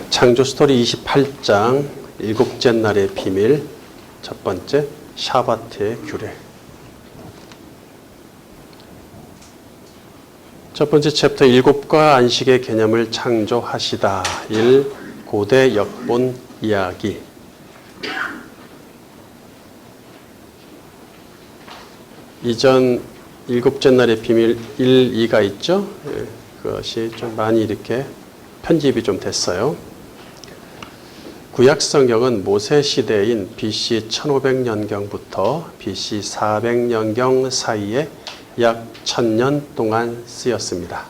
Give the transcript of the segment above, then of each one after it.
창조 스토리 28장 일곱째 날의 비밀 첫 번째 샤바트의 규례. 첫 번째 챕터 일곱과 안식의 개념을 창조하시다. 1. 고대 역본 이야기. 이전 일곱째 날의 비밀 1, 2가 있죠. 그것이 좀 많이 이렇게 편집이 좀 됐어요. 구약 성경은 모세 시대인 BC 1500년경부터 BC 400년경 사이에 약 1000년 동안 쓰였습니다.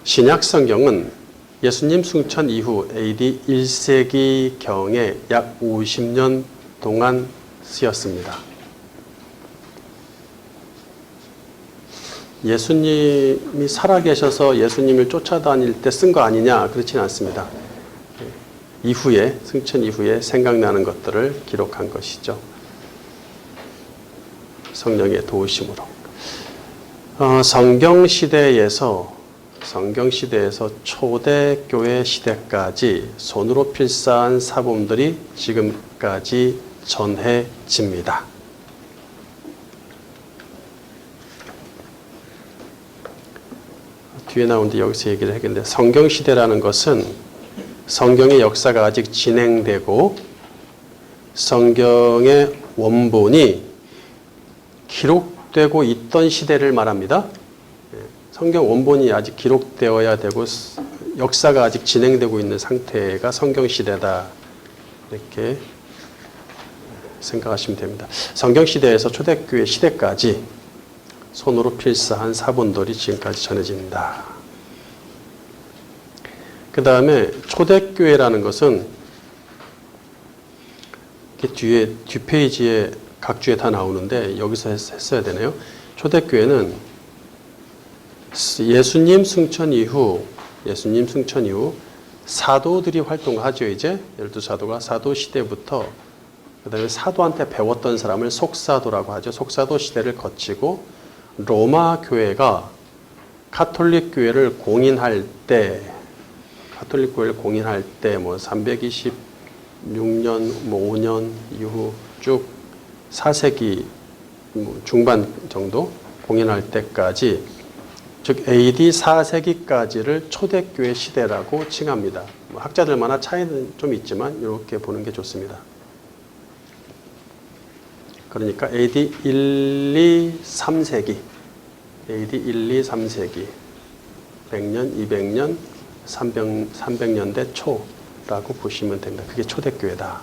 신약 성경은 예수님 승천 이후 AD 1세기경에 약 50년 동안 쓰였습니다. 예수님이 살아계셔서 예수님을 쫓아다닐 때 쓴 거 아니냐? 그렇지는 않습니다. 이후에, 승천 이후에 생각나는 것들을 기록한 것이죠. 성령의 도우심으로. 성경시대에서 초대교회 시대까지 손으로 필사한 사본들이 지금까지 전해집니다. 뒤에 나오는데 여기서 얘기를 하겠는데, 성경시대라는 것은 성경의 역사가 아직 진행되고 성경의 원본이 기록되고 있던 시대를 말합니다. 성경 원본이 아직 기록되어야 되고 역사가 아직 진행되고 있는 상태가 성경시대다. 이렇게 생각하시면 됩니다. 성경시대에서 초대교회 시대까지 손으로 필사한 사본들이 지금까지 전해진다. 그 다음에 초대교회라는 것은 뒷페이지에 각 주에 다 나오는데 여기서 했어야 되네요. 초대교회는 예수님 승천 이후 사도들이 활동하죠. 이제 12사도가 사도 시대부터 그 다음에 사도한테 배웠던 사람을 속사도라고 하죠. 속사도 시대를 거치고 로마 교회가 가톨릭 교회를 공인할 때 뭐 326년, 뭐 5년 이후 쭉 4세기 중반 정도 공인할 때까지, 즉 AD 4세기까지를 초대교회 시대라고 칭합니다. 학자들마다 차이는 좀 있지만 이렇게 보는 게 좋습니다. 그러니까 AD 1, 2, 3세기, AD 1, 2, 3세기, 100년, 200년, 300년대 초라고 보시면 됩니다. 그게 초대교회다.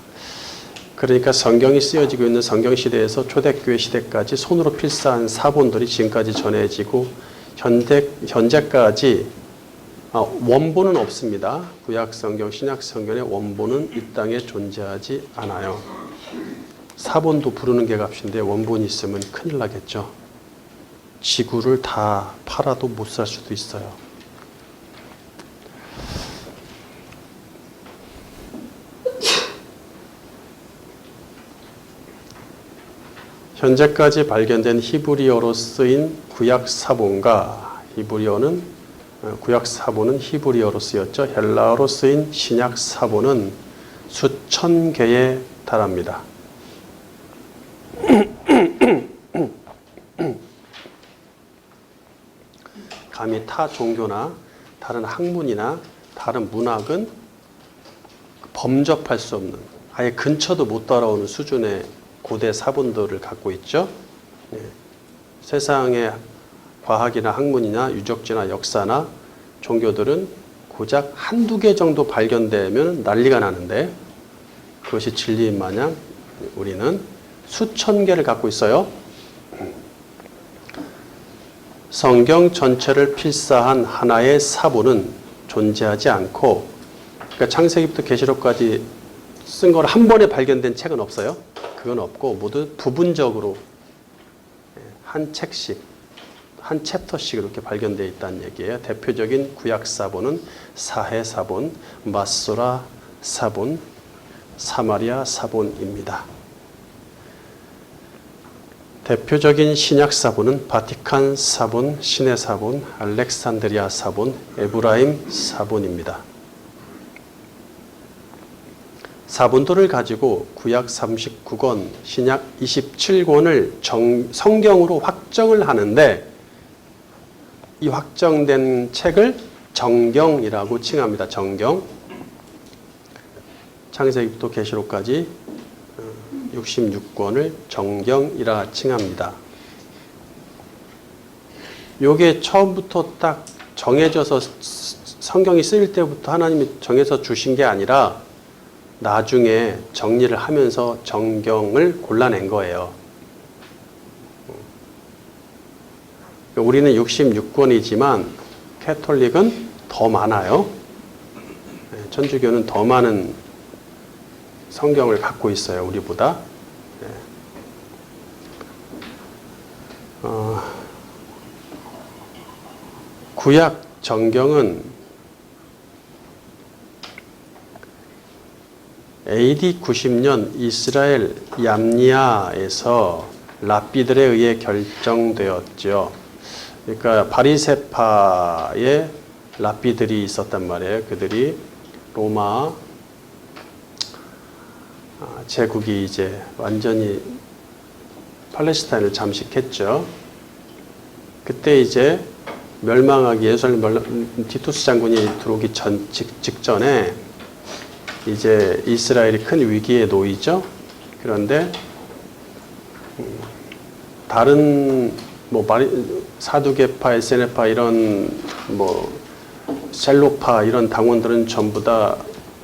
그러니까 성경이 쓰여지고 있는 성경시대에서 초대교회 시대까지 손으로 필사한 사본들이 지금까지 전해지고 현재까지 원본은 없습니다. 구약성경, 신약성경의 원본은 이 땅에 존재하지 않아요. 사본도 부르는 게 값인데 원본이 있으면 큰일 나겠죠. 지구를 다 팔아도 못 살 수도 있어요. 현재까지 발견된 히브리어로 쓰인 구약 사본과 구약 사본은 히브리어로 쓰였죠. 헬라어로 쓰인 신약 사본은 수천 개에 달합니다. 감히 타 종교나 다른 학문이나 다른 문학은 범접할 수 없는, 아예 근처도 못 따라오는 수준의 고대 사본들을 갖고 있죠. 세상의 과학이나 학문이나 유적지나 역사나 종교들은 고작 한두 개 정도 발견되면 난리가 나는데, 그것이 진리인 마냥 우리는 수천 개를 갖고 있어요. 성경 전체를 필사한 하나의 사본은 존재하지 않고, 그러니까 창세기부터 계시록까지 쓴 걸 한 번에 발견된 책은 없어요. 그건 없고 모두 부분적으로 한 책씩, 한 챕터씩 이렇게 발견되어 있다는 얘기예요. 대표적인 구약 사본은 사해 사본, 마소라 사본, 사마리아 사본입니다. 대표적인 신약 사본은 바티칸 사본, 시내 사본, 알렉산드리아 사본, 에브라임 사본입니다. 사본도를 가지고 구약 39권, 신약 27권을 성경으로 확정을 하는데 이 확정된 책을 정경이라고 칭합니다. 정경. 창세기부터 계시록까지 66권을 정경이라 칭합니다. 요게 처음부터 딱 정해져서 성경이 쓰일 때부터 하나님이 정해서 주신 게 아니라 나중에 정리를 하면서 정경을 골라낸 거예요. 우리는 66권이지만 캐톨릭은 더 많아요. 천주교는 더 많은 성경을 갖고 있어요. 우리보다. 구약 정경은 AD 90년 이스라엘 얌니아에서 랍비들에 의해 결정되었죠. 그러니까 바리새파의 랍비들이 있었단 말이에요. 그들이 로마 제국이 이제 완전히 팔레스타인을 잠식했죠. 그때 이제 멸망하기 예루살렘 티투스 장군이 들어오기 직전에 이제 이스라엘이 큰 위기에 놓이죠. 그런데 다른 뭐 사두개파, 에세네파 이런 뭐 셀로파 이런 당원들은 전부 다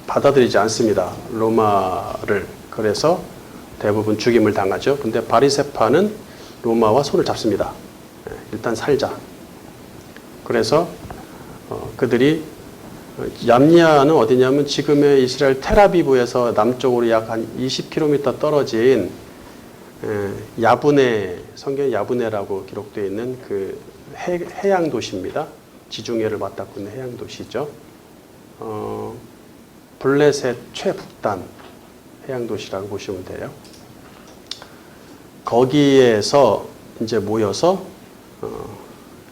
받아들이지 않습니다. 로마를. 그래서 대부분 죽임을 당하죠. 근데 바리새파는 로마와 손을 잡습니다. 일단 살자. 그래서 그들이 얌니아는 어디냐면 지금의 이스라엘 텔아비브에서 남쪽으로 약 한 20km 떨어진 야브네, 성경 야브네라고 기록되어 있는 그 해양 도시입니다. 지중해를 맞닿고 있는 해양 도시죠. 블레셋 최북단 해양 도시라고 보시면 돼요. 거기에서 이제 모여서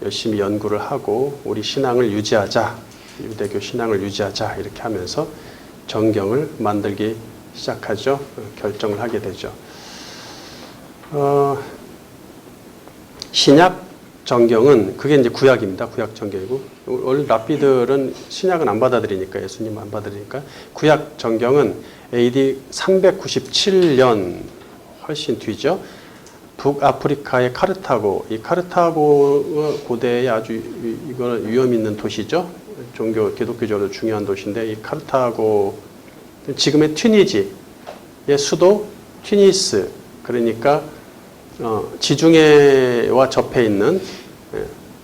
열심히 연구를 하고 우리 신앙을 유지하자, 유대교 신앙을 유지하자 이렇게 하면서 정경을 만들기 시작하죠. 결정을 하게 되죠. 신약 정경은 그게 이제 구약입니다. 구약 정경이고 원래 랍비들은 신약은 안 받아들이니까 예수님 안 받아들이니까 구약 정경은 AD 397년 훨씬 뒤죠. 북아프리카의 카르타고, 이 카르타고 고대에 아주 이거는 위험 있는 도시죠. 기독교적으로 중요한 도시인데 이 카르타고 지금의 튀니지의 수도 튀니스, 그러니까 지중해와 접해 있는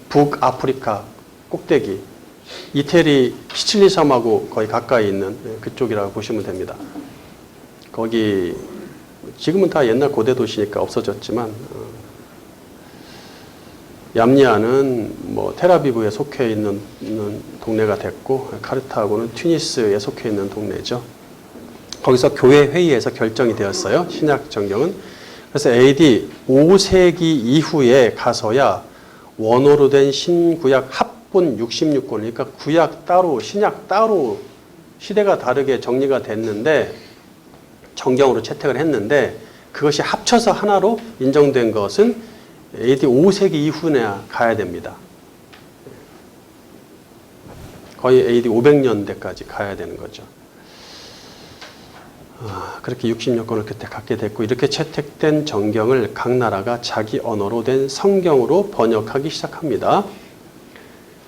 북아프리카 꼭대기, 이태리 시칠리 섬하고 거의 가까이 있는 그쪽이라고 보시면 됩니다. 거기 지금은 다 옛날 고대 도시니까 없어졌지만 얌니아는 뭐 텔아비브에 속해 있는 동네가 됐고 카르타고는 튀니스에 속해 있는 동네죠. 거기서 교회 회의에서 결정이 되었어요. 신약 정경은. 그래서 AD 5세기 이후에 가서야 원어로 된 신구약 합본 66권, 그러니까 구약 따로 신약 따로 시대가 다르게 정리가 됐는데 정경으로 채택을 했는데 그것이 합쳐서 하나로 인정된 것은 AD 5세기 이후에야 가야 됩니다. 거의 AD 500년대까지 가야 되는 거죠. 그렇게 60여 권을 그때 갖게 됐고 이렇게 채택된 정경을 각 나라가 자기 언어로 된 성경으로 번역하기 시작합니다.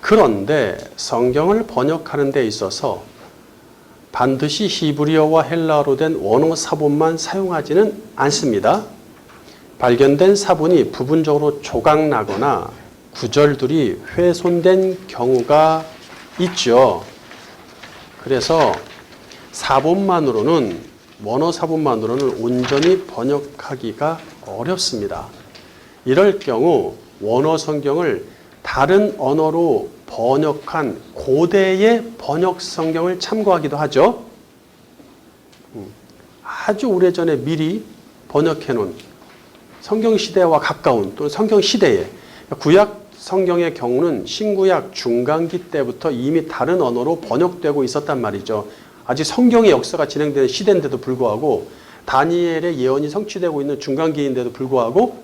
그런데 성경을 번역하는 데 있어서 반드시 히브리어와 헬라어로 된 원어 사본만 사용하지는 않습니다. 발견된 사본이 부분적으로 조각나거나 구절들이 훼손된 경우가 있죠. 그래서 사본만으로는 원어 사본만으로는 온전히 번역하기가 어렵습니다. 이럴 경우 원어 성경을 다른 언어로 번역한 고대의 번역 성경을 참고하기도 하죠. 아주 오래전에 미리 번역해 놓은 성경 시대와 가까운 또는 성경 시대에 구약 성경의 경우는 신구약 중간기 때부터 이미 다른 언어로 번역되고 있었단 말이죠. 아직 성경의 역사가 진행되는 시대인데도 불구하고 다니엘의 예언이 성취되고 있는 중간기인데도 불구하고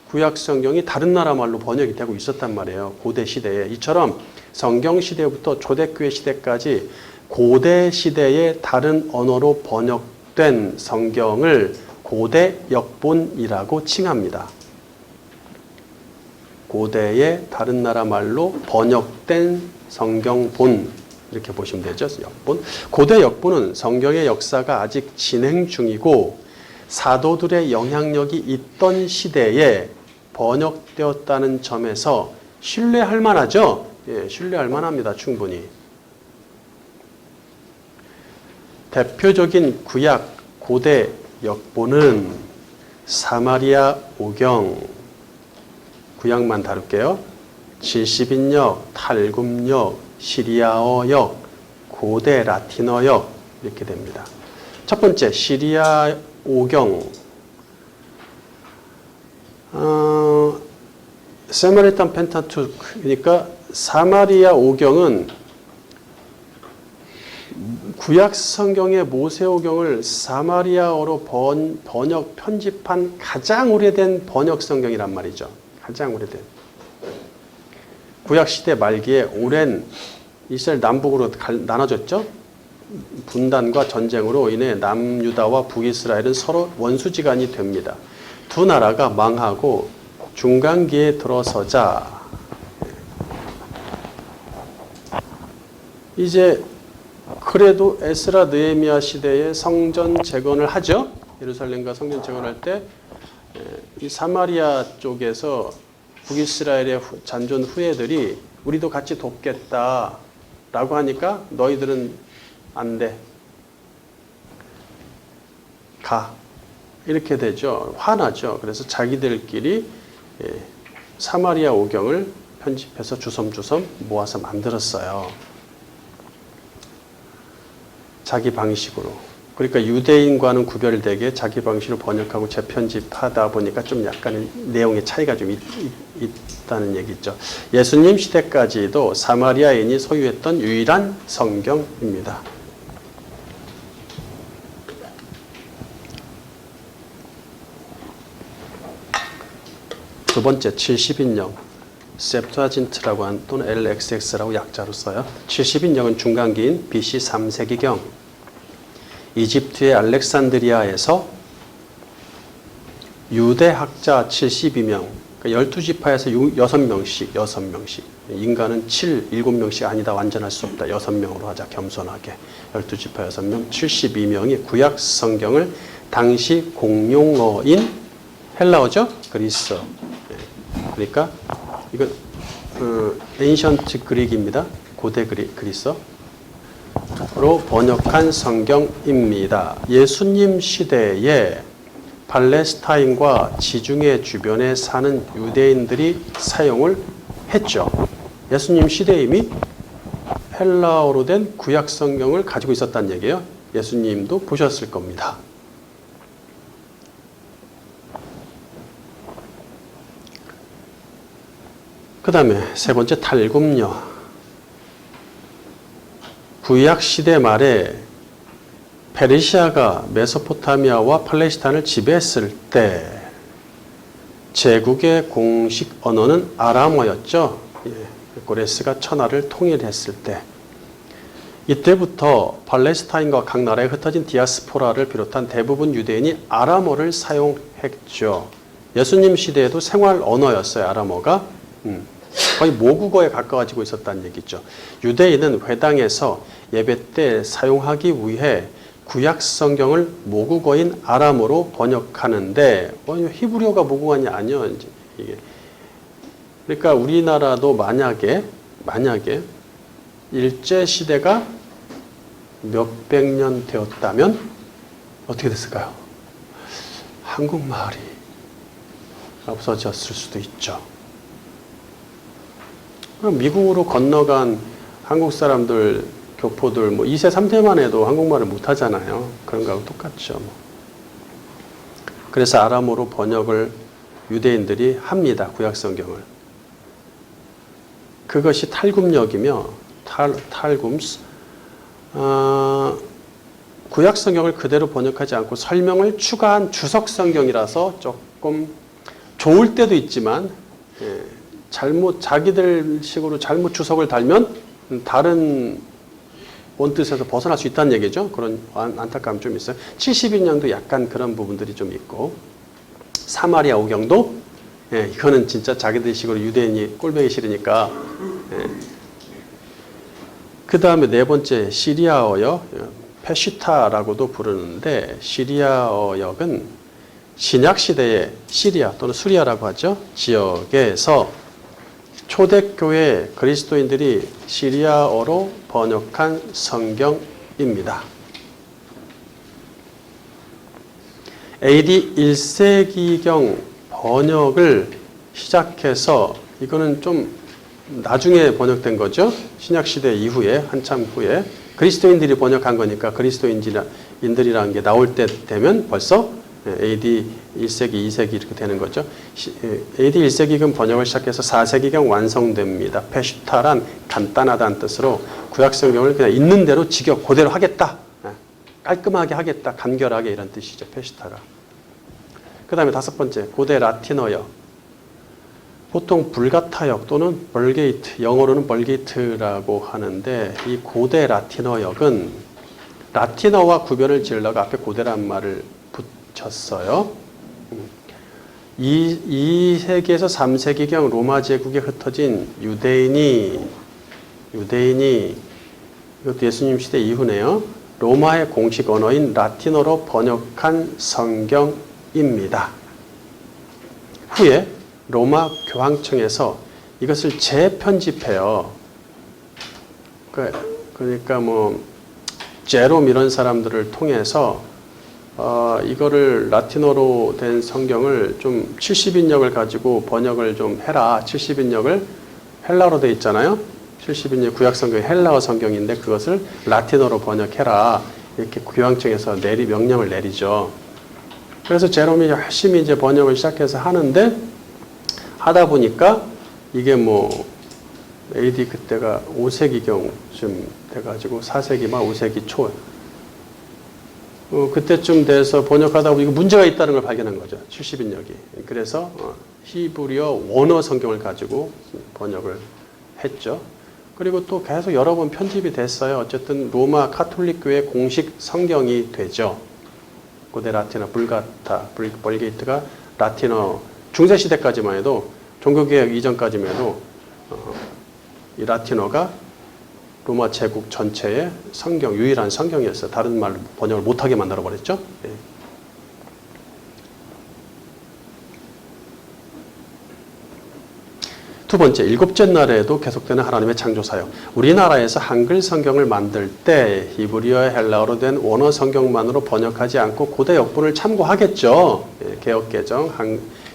구약 성경이 다른 나라 말로 번역이 되고 있었단 말이에요. 고대 시대에. 이처럼 성경 시대부터 초대교회 시대까지 고대 시대의 다른 언어로 번역된 성경을 고대 역본이라고 칭합니다. 고대의 다른 나라 말로 번역된 성경본 이렇게 보시면 되죠. 역본. 고대 역본은 성경의 역사가 아직 진행 중이고 사도들의 영향력이 있던 시대에 번역되었다는 점에서 신뢰할 만하죠. 예, 신뢰할 만합니다. 충분히. 대표적인 구약 고대 역본은 사마리아 오경, 구약만 다룰게요. 70인역, 탈굼역, 시리아어역, 고대 라틴어역 이렇게 됩니다. 첫 번째 시리아 오경, 세마리탄 펜타투크, 그러니까 사마리아 오경은 구약 성경의 모세오경을 사마리아어로 번역 편집한 가장 오래된 번역 성경이란 말이죠. 가장 오래된. 구약 시대 말기에 오랜 이스라엘 남북으로 나눠졌죠. 분단과 전쟁으로 인해 남유다와 북이스라엘은 서로 원수지간이 됩니다. 두 나라가 망하고 중간기에 들어서자 이제 그래도 에스라 느헤미야 시대에 성전 재건을 하죠. 예루살렘과 성전 재건할 때 이 사마리아 쪽에서 북이스라엘의 잔존 후예들이 우리도 같이 돕겠다라고 하니까 너희들은 안 돼. 가. 이렇게 되죠. 화나죠. 그래서 자기들끼리 사마리아 오경을 편집해서 주섬주섬 모아서 만들었어요. 자기 방식으로. 그러니까 유대인과는 구별되게 자기 방식으로 번역하고 재편집하다 보니까 좀 약간 내용의 차이가 좀 있다는 얘기죠. 예수님 시대까지도 사마리아인이 소유했던 유일한 성경입니다. 두 번째 70인역, 셉투아진트라고 하는 또는 LXX라고 약자로 써요. 70인역은 중간기인 BC 3세기경 이집트의 알렉산드리아에서 유대 학자 72명, 그러니까 12지파에서 6명씩, 인간은 7명씩 아니다, 완전할 수 없다. 6명으로 하자, 겸손하게. 12지파 6명, 72명이 구약 성경을 당시 공용어인 헬라어죠? 그리스어. 그러니까 이건 에인션트 그릭입니다. 고대 그리스어. 로 번역한 성경입니다. 예수님 시대에 팔레스타인과 지중해 주변에 사는 유대인들이 사용을 했죠. 예수님 시대에 이미 헬라어로 된 구약 성경을 가지고 있었다는 얘기예요. 예수님도 보셨을 겁니다. 그 다음에 세 번째 탈굼역. 구약 시대 말에 페르시아가 메소포타미아와 팔레스타인을 지배했을 때 제국의 공식 언어는 아람어였죠. 고레스가 천하를 통일했을 때 이때부터 팔레스타인과 각 나라에 흩어진 디아스포라를 비롯한 대부분 유대인이 아람어를 사용했죠. 예수님 시대에도 생활 언어였어요. 아람어가. 거의 모국어에 가까워지고 있었다는 얘기죠. 유대인은 회당에서 예배 때 사용하기 위해 구약 성경을 모국어인 아람어로 번역하는데 히브리어가 모국어가 아니요. 이게. 그러니까 우리나라도 만약에 일제 시대가 몇백 년 되었다면 어떻게 됐을까요? 한국말이 없어졌을 수도 있죠. 미국으로 건너간 한국 사람들, 교포들, 2세, 3세만 해도 한국말을 못 하잖아요. 그런 거하고 똑같죠. 그래서 아람어로 번역을 유대인들이 합니다. 구약 성경을. 그것이 탈굼역이며 탈굼스 구약 성경을 그대로 번역하지 않고 설명을 추가한 주석 성경이라서 조금 좋을 때도 있지만 잘못 자기들 식으로 잘못 주석을 달면 다른 원뜻에서 벗어날 수 있다는 얘기죠. 그런 안타까움이 좀 있어요. 70인양도 약간 그런 부분들이 좀 있고 사마리아 오경도 이거는 진짜 자기들 식으로 유대인이 꼴보기 싫으니까 그 다음에 네 번째 시리아어역 페시타라고도 부르는데 시리아어역은 신약시대의 시리아 또는 수리아라고 하죠. 지역에서 초대교회 그리스도인들이 시리아어로 번역한 성경입니다. AD 1세기경 번역을 시작해서 이거는 좀 나중에 번역된 거죠. 신약시대 이후에 한참 후에 그리스도인들이 번역한 거니까 그리스도인들이라는 게 나올 때 되면 벌써 AD 1세기, 2세기 이렇게 되는 거죠. AD 1세기경 번역을 시작해서 4세기경 완성됩니다. 페슈타란 간단하다는 뜻으로 구약성경을 그냥 있는 대로 직역 그대로 하겠다. 깔끔하게 하겠다. 간결하게 이런 뜻이죠. 페슈타가. 그 다음에 다섯 번째 고대 라틴어역. 보통 불가타역 또는 벌게이트, 영어로는 벌게이트라고 하는데 이 고대 라틴어역은 라틴어와 구별을 지으려고 앞에 고대란 말을 붙였어요. 2세기에서 3세기경 로마 제국에 흩어진 유대인이 이것도 예수님 시대 이후네요. 로마의 공식 언어인 라틴어로 번역한 성경입니다. 후에 로마 교황청에서 이것을 재편집해요. 그러니까 뭐 제롬 이런 사람들을 통해서 이거를 라틴어로 된 성경을 좀 70인역을 가지고 번역을 좀 해라. 70인역을 헬라어로 돼 있잖아요. 70인역 구약 성경이 헬라어 성경인데 그것을 라틴어로 번역해라. 이렇게 교황청에서 명령을 내리죠. 그래서 제롬이 열심히 이제 번역을 시작해서 하는데 하다 보니까 이게 뭐 AD 그때가 5세기경쯤 돼가지고 4세기 막 5세기 초 그때쯤 돼서 번역하다 보니까 문제가 있다는 걸 발견한 거죠. 70인역이. 그래서 히브리어 원어 성경을 가지고 번역을 했죠. 그리고 또 계속 여러 번 편집이 됐어요. 어쨌든 로마 카톨릭 교회 공식 성경이 되죠. 고대 라틴어 불가타, 벌게이트가 라틴어 중세시대까지만 해도 종교개혁 이전까지만 해도 이 라틴어가 로마 제국 전체의 성경, 유일한 성경이었어요. 다른 말로 번역을 못하게 만들어버렸죠. 예. 두 번째, 일곱째 날에도 계속되는 하나님의 창조사역. 우리나라에서 한글 성경을 만들 때 히브리어, 헬라어로 된 원어 성경만으로 번역하지 않고 고대 역본을 참고하겠죠. 예, 개역개정,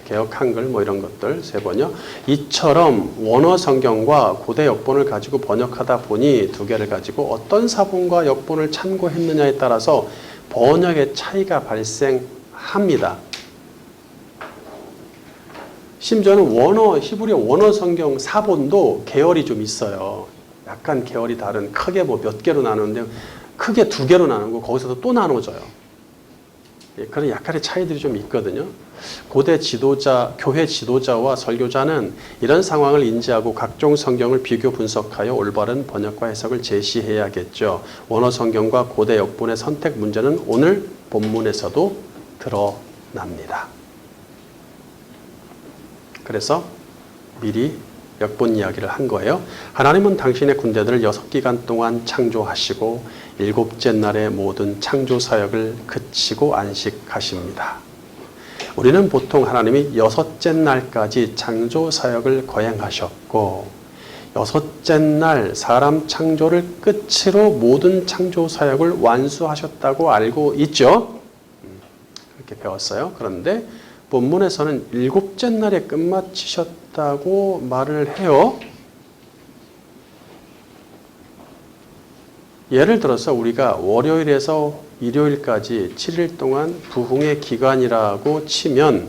개역 한글 뭐 이런 것들 세 번요. 이처럼 원어 성경과 고대 역본을 가지고 번역하다 보니 두 개를 가지고 어떤 사본과 역본을 참고했느냐에 따라서 번역의 차이가 발생합니다. 심지어는 히브리어 원어 성경 사본도 계열이 좀 있어요. 약간 계열이 다른, 크게 뭐 몇 개로 나누는데 크게 두 개로 나누고 거기서도 또 나눠져요. 그런 약간의 차이들이 좀 있거든요. 고대 지도자, 교회 지도자와 설교자는 이런 상황을 인지하고 각종 성경을 비교 분석하여 올바른 번역과 해석을 제시해야겠죠. 원어 성경과 고대 역본의 선택 문제는 오늘 본문에서도 드러납니다. 그래서 미리 역본 이야기를 한 거예요. 하나님은 당신의 군대들을 6기간 동안 창조하시고 7째 날에 모든 창조 사역을 그치고 안식하십니다. 우리는 보통 하나님이 6째 날까지 창조 사역을 거행하셨고 6째 날 사람 창조를 끝으로 모든 창조 사역을 완수하셨다고 알고 있죠. 그렇게 배웠어요. 그런데 본문에서는 7째 날에 끝마치셨다고 말을 해요. 예를 들어서 우리가 월요일에서 일요일까지 7일 동안 부흥의 기간이라고 치면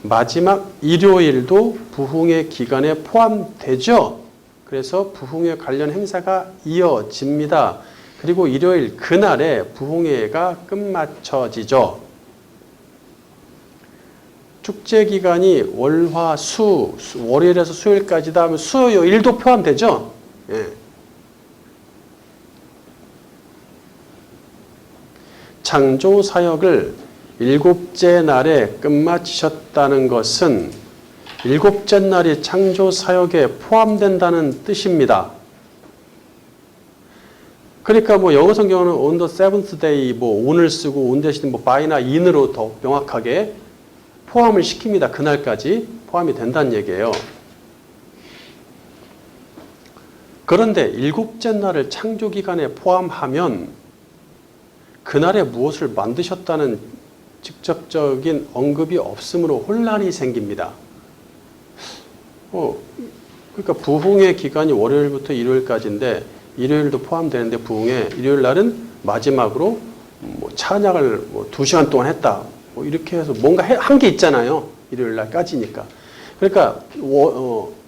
마지막 일요일도 부흥의 기간에 포함되죠. 그래서 부흥회 관련 행사가 이어집니다. 그리고 일요일 그날에 부흥회가 끝마쳐지죠. 축제 기간이 월화 수, 월요일에서 수요일까지다 하면 수요일도 포함되죠. 예. 창조 사역을 일곱째 날에 끝마치셨다는 것은 일곱째 날이 창조 사역에 포함된다는 뜻입니다. 그러니까 뭐 영어 성경은 on the seventh day 뭐 on을 쓰고 on 대신 뭐 by나 in으로 더 명확하게 포함을 시킵니다. 그날까지 포함이 된다는 얘기예요. 그런데 일곱째 날을 창조 기간에 포함하면 그날에 무엇을 만드셨다는 직접적인 언급이 없으므로 혼란이 생깁니다. 그러니까 부흥의 기간이 월요일부터 일요일까지인데 일요일도 포함되는데 부흥회 일요일 날은 마지막으로 뭐 찬양을 뭐 2시간 동안 했다. 뭐 이렇게 해서 뭔가 한 게 있잖아요. 일요일 날까지니까. 그러니까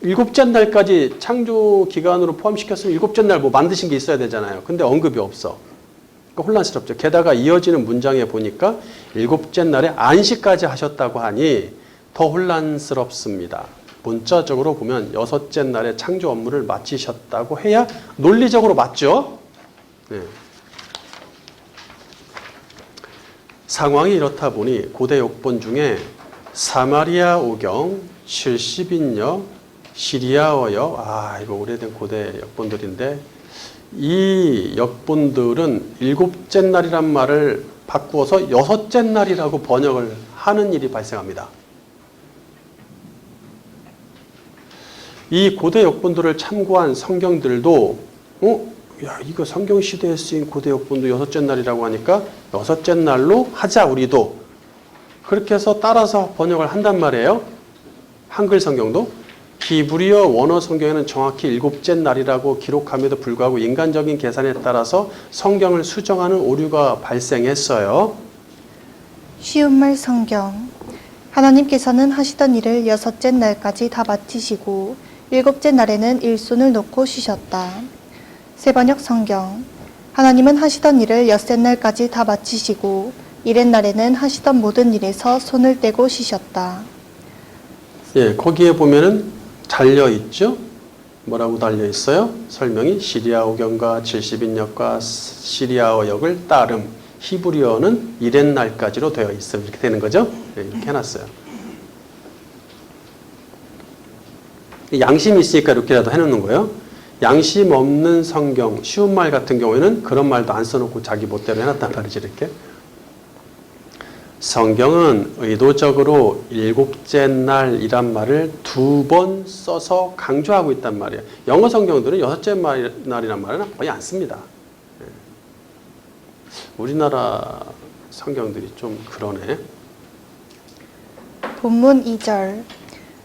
일곱째 날까지 창조 기간으로 포함시켰으면 일곱째 날 뭐 만드신 게 있어야 되잖아요. 근데 언급이 없어. 그러니까 혼란스럽죠. 게다가 이어지는 문장에 보니까 일곱째 날에 안식까지 하셨다고 하니 더 혼란스럽습니다. 문자적으로 보면 여섯째 날에 창조 업무를 마치셨다고 해야 논리적으로 맞죠? 네. 상황이 이렇다 보니 고대 역본 중에 사마리아 오경, 70인역, 시리아어역, 이거 오래된 고대 역본들인데 이 역본들은 일곱째 날이란 말을 바꾸어서 여섯째 날이라고 번역을 하는 일이 발생합니다. 이 고대 역본들을 참고한 성경들도 이거 성경 시대에 쓰인 고대 역본도 여섯째 날이라고 하니까 여섯째 날로 하자 우리도. 그렇게 해서 따라서 번역을 한단 말이에요. 한글 성경도. 히브리어 원어 성경에는 정확히 일곱째 날이라고 기록함에도 불구하고 인간적인 계산에 따라서 성경을 수정하는 오류가 발생했어요. 쉬운 말 성경. 하나님께서는 하시던 일을 여섯째 날까지 다 마치시고 일곱째 날에는 일손을 놓고 쉬셨다. 세번역 성경. 하나님은 하시던 일을 엿새 날까지 다 마치시고 일의 날에는 하시던 모든 일에서 손을 떼고 쉬셨다. 예, 거기에 보면은 달려 있죠. 뭐라고 달려 있어요? 설명이 시리아어경과 70인역과 시리아어역을 따름. 히브리어는 일의 날까지로 되어 있어. 이렇게 되는 거죠. 예, 이렇게 해놨어요. 양심이 있으니까 이렇게라도 해놓는 거예요. 양심 없는 성경, 쉬운 말 같은 경우에는 그런 말도 안 써놓고 자기 멋대로 해놨단 말이지 이렇게. 성경은 의도적으로 일곱째 날이란 말을 2번 써서 강조하고 있단 말이에요. 영어 성경들은 여섯째 날이란 말은 거의 안 씁니다. 우리나라 성경들이 좀 그러네. 본문 2절.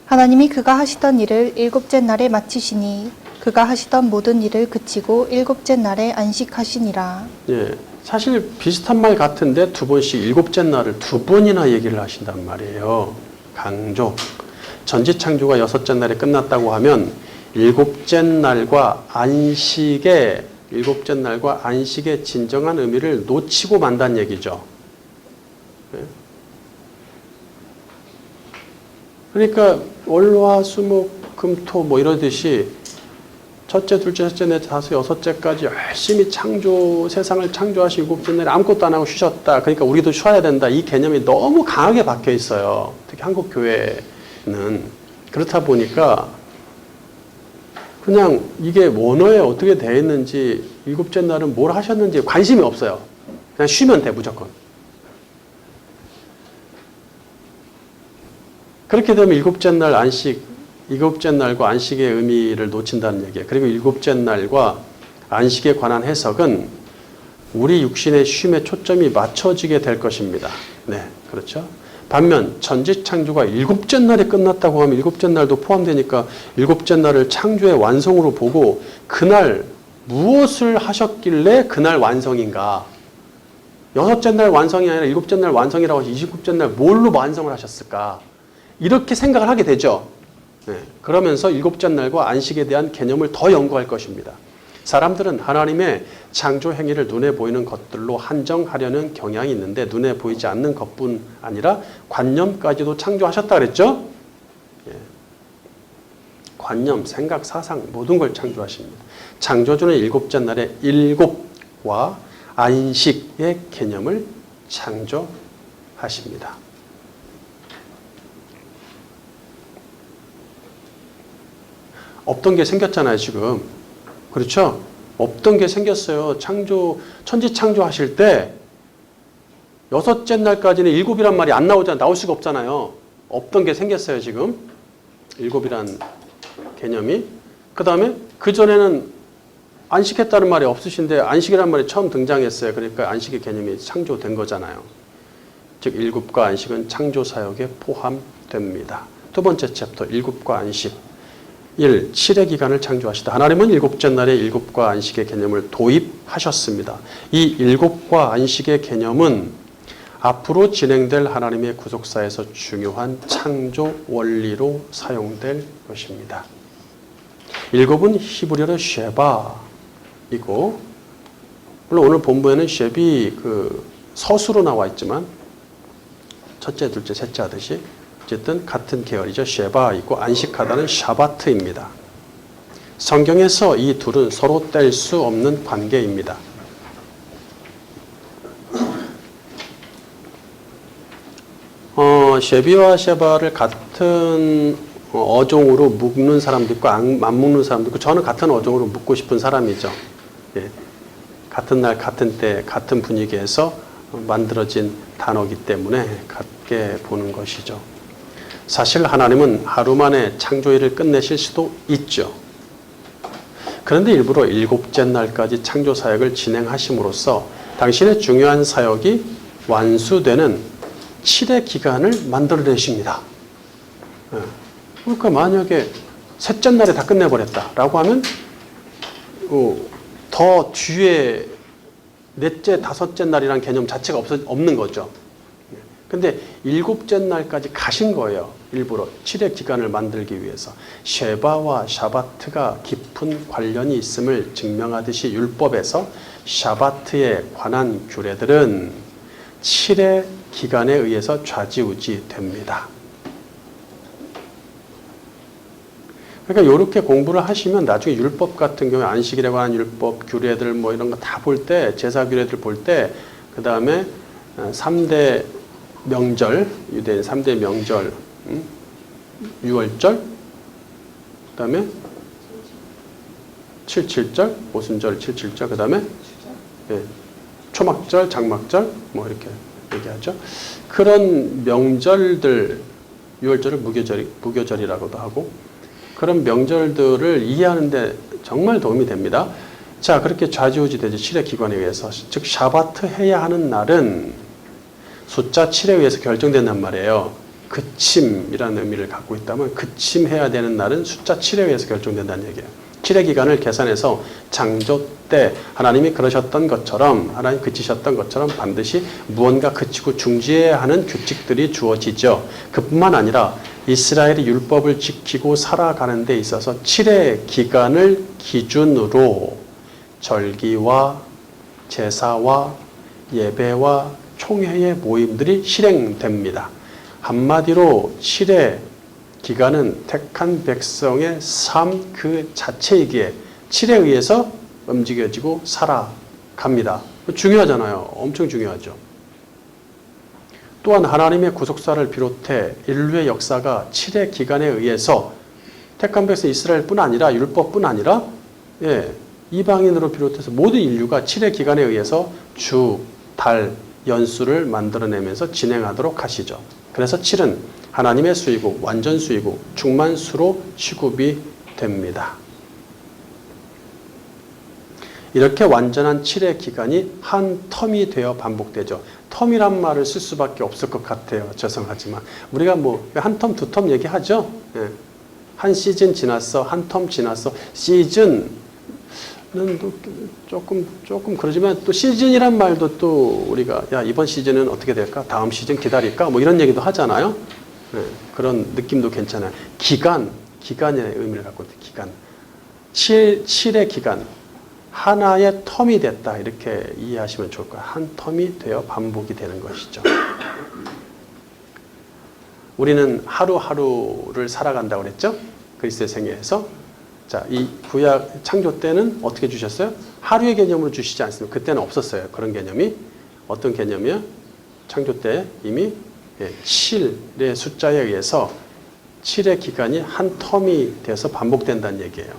하나님이 그가 하시던 일을 일곱째 날에 마치시니 그가 하시던 모든 일을 그치고 일곱째 날에 안식하시니라. 예, 사실 비슷한 말 같은데 2번씩 일곱째 날을 2번이나 얘기를 하신단 말이에요. 강조. 전지창조가 여섯째 날에 끝났다고 하면 일곱째 날과 안식의 진정한 의미를 놓치고 만다는 얘기죠. 예. 그러니까 월화수목금토 뭐 이러듯이 첫째, 둘째, 셋째, 넷째, 다섯, 여섯째까지 열심히 세상을 창조하시고 일곱째 날에 아무것도 안 하고 쉬셨다. 그러니까 우리도 쉬어야 된다. 이 개념이 너무 강하게 박혀 있어요. 특히 한국 교회는. 그렇다 보니까 그냥 이게 원어에 어떻게 되어 있는지 일곱째 날은 뭘 하셨는지 관심이 없어요. 그냥 쉬면 돼 무조건. 그렇게 되면 일곱째 날과 안식의 의미를 놓친다는 얘기예요. 그리고 일곱째 날과 안식에 관한 해석은 우리 육신의 쉼에 초점이 맞춰지게 될 것입니다. 네, 그렇죠. 반면 전지창조가 일곱째 날에 끝났다고 하면 일곱째 날도 포함되니까 일곱째 날을 창조의 완성으로 보고 그날 무엇을 하셨길래 그날 완성인가? 여섯째 날 완성이 아니라 일곱째 날 완성이라고 해서 29째 날 뭘로 완성을 하셨을까? 이렇게 생각을 하게 되죠. 네. 그러면서 일곱째 날과 안식에 대한 개념을 더 연구할 것입니다. 사람들은 하나님의 창조 행위를 눈에 보이는 것들로 한정하려는 경향이 있는데 눈에 보이지 않는 것뿐 아니라 관념까지도 창조하셨다 그랬죠? 예. 관념, 생각, 사상 모든 걸 창조하십니다. 창조주는 일곱째 날의 일곱과 안식의 개념을 창조하십니다. 없던 게 생겼잖아요, 지금. 그렇죠? 없던 게 생겼어요. 천지 창조하실 때 여섯째 날까지는 일곱이란 말이 안 나오잖아요. 나올 수가 없잖아요. 없던 게 생겼어요, 지금. 일곱이란 개념이. 그 다음에 그전에는 안식했다는 말이 없으신데 안식이란 말이 처음 등장했어요. 그러니까 안식의 개념이 창조된 거잖아요. 즉 일곱과 안식은 창조 사역에 포함됩니다. 두 번째 챕터 일곱과 안식. 1. 7의 기간을 창조하시다. 하나님은 일곱째 날에 일곱과 안식의 개념을 도입하셨습니다. 이 일곱과 안식의 개념은 앞으로 진행될 하나님의 구속사에서 중요한 창조 원리로 사용될 것입니다. 일곱은 히브리어로 쉐바이고, 물론 오늘 본부에는 쉐비 서수로 나와 있지만 첫째, 둘째, 셋째 하듯이 어쨌든 같은 계열이죠. 쉐바이고 안식하다는 샤바트입니다. 성경에서 이 둘은 서로 뗄 수 없는 관계입니다. 쉐비와 쉐바를 같은 어종으로 묶는 사람도 있고 안 묶는 사람도 있고 저는 같은 어종으로 묶고 싶은 사람이죠. 예. 같은 날, 같은 때, 같은 분위기에서 만들어진 단어이기 때문에 같게 보는 것이죠. 사실 하나님은 하루 만에 창조일을 끝내실 수도 있죠. 그런데 일부러 일곱째 날까지 창조 사역을 진행하심으로써 당신의 중요한 사역이 완수되는 7의 기간을 만들어내십니다. 그러니까 만약에 셋째 날에 다 끝내버렸다라고 하면 더 뒤에 넷째, 다섯째 날이라는 개념 자체가 없는 거죠. 근데 일곱째 날까지 가신 거예요. 일부러 7의 기간을 만들기 위해서. 쉐바와 샤바트가 깊은 관련이 있음을 증명하듯이 율법에서 샤바트에 관한 규례들은 7의 기간에 의해서 좌지우지 됩니다. 그러니까 이렇게 공부를 하시면 나중에 율법 같은 경우에 안식이라고 하는 율법, 규례들 뭐 이런 거 다 볼 때, 제사 규례들 볼 때, 그 다음에 3대 명절, 유대인 3대 명절, 6월절, 그 다음에 77절, 오순절 77절, 그 다음에 초막절, 장막절, 뭐 이렇게 얘기하죠. 그런 명절들, 6월절을 무교절이라고도 하고, 그런 명절들을 이해하는데 정말 도움이 됩니다. 자, 그렇게 좌지우지 되죠. 7의 기관에 의해서. 즉, 샤바트 해야 하는 날은 숫자 7에 의해서 결정된단 말이에요. 그침이라는 의미를 갖고 있다면 그침해야 되는 날은 숫자 7에 의해서 결정된다는 얘기예요. 7의 기간을 계산해서 창조 때 하나님이 그러셨던 것처럼, 하나님 그치셨던 것처럼 반드시 무언가 그치고 중지해야 하는 규칙들이 주어지죠. 그뿐만 아니라 이스라엘이 율법을 지키고 살아가는 데 있어서 7의 기간을 기준으로 절기와 제사와 예배와 총회의 모임들이 실행됩니다. 한마디로 7의 기간은 택한 백성의 삶 그 자체이기에 7에 의해서 움직여지고 살아갑니다. 중요하잖아요. 엄청 중요하죠. 또한 하나님의 구속사를 비롯해 인류의 역사가 7의 기간에 의해서 택한 백성 이스라엘뿐 아니라 율법뿐 아니라 이방인으로 비롯해서 모든 인류가 7의 기간에 의해서 주, 달, 연수를 만들어내면서 진행하도록 하시죠. 그래서 7은 하나님의 수이고 완전 수이고 충만수로 취급이 됩니다. 이렇게 완전한 7의 기간이 한 텀이 되어 반복되죠. 텀이란 말을 쓸 수밖에 없을 것 같아요. 죄송하지만 우리가 뭐 한 텀, 두 텀 얘기하죠. 한 시즌 지났어, 한 텀 지났어. 시즌 또 조금 그러지만 또 시즌이란 말도 또 우리가 야 이번 시즌은 어떻게 될까? 다음 시즌 기다릴까? 뭐 이런 얘기도 하잖아요. 네, 그런 느낌도 괜찮아요. 기간의 의미를 갖고 있어요. 기간. 7의 기간. 하나의 텀이 됐다. 이렇게 이해하시면 좋을 거예요. 한 텀이 되어 반복이 되는 것이죠. 우리는 하루하루를 살아간다고 그랬죠? 그리스도의 생애에서. 자, 이 구약 창조 때는 어떻게 주셨어요? 하루의 개념으로 주시지 않습니다. 그때는 없었어요. 그런 개념이. 어떤 개념이요? 창조 때 이미 7의 숫자에 의해서 7의 기간이 한 텀이 돼서 반복된다는 얘기예요.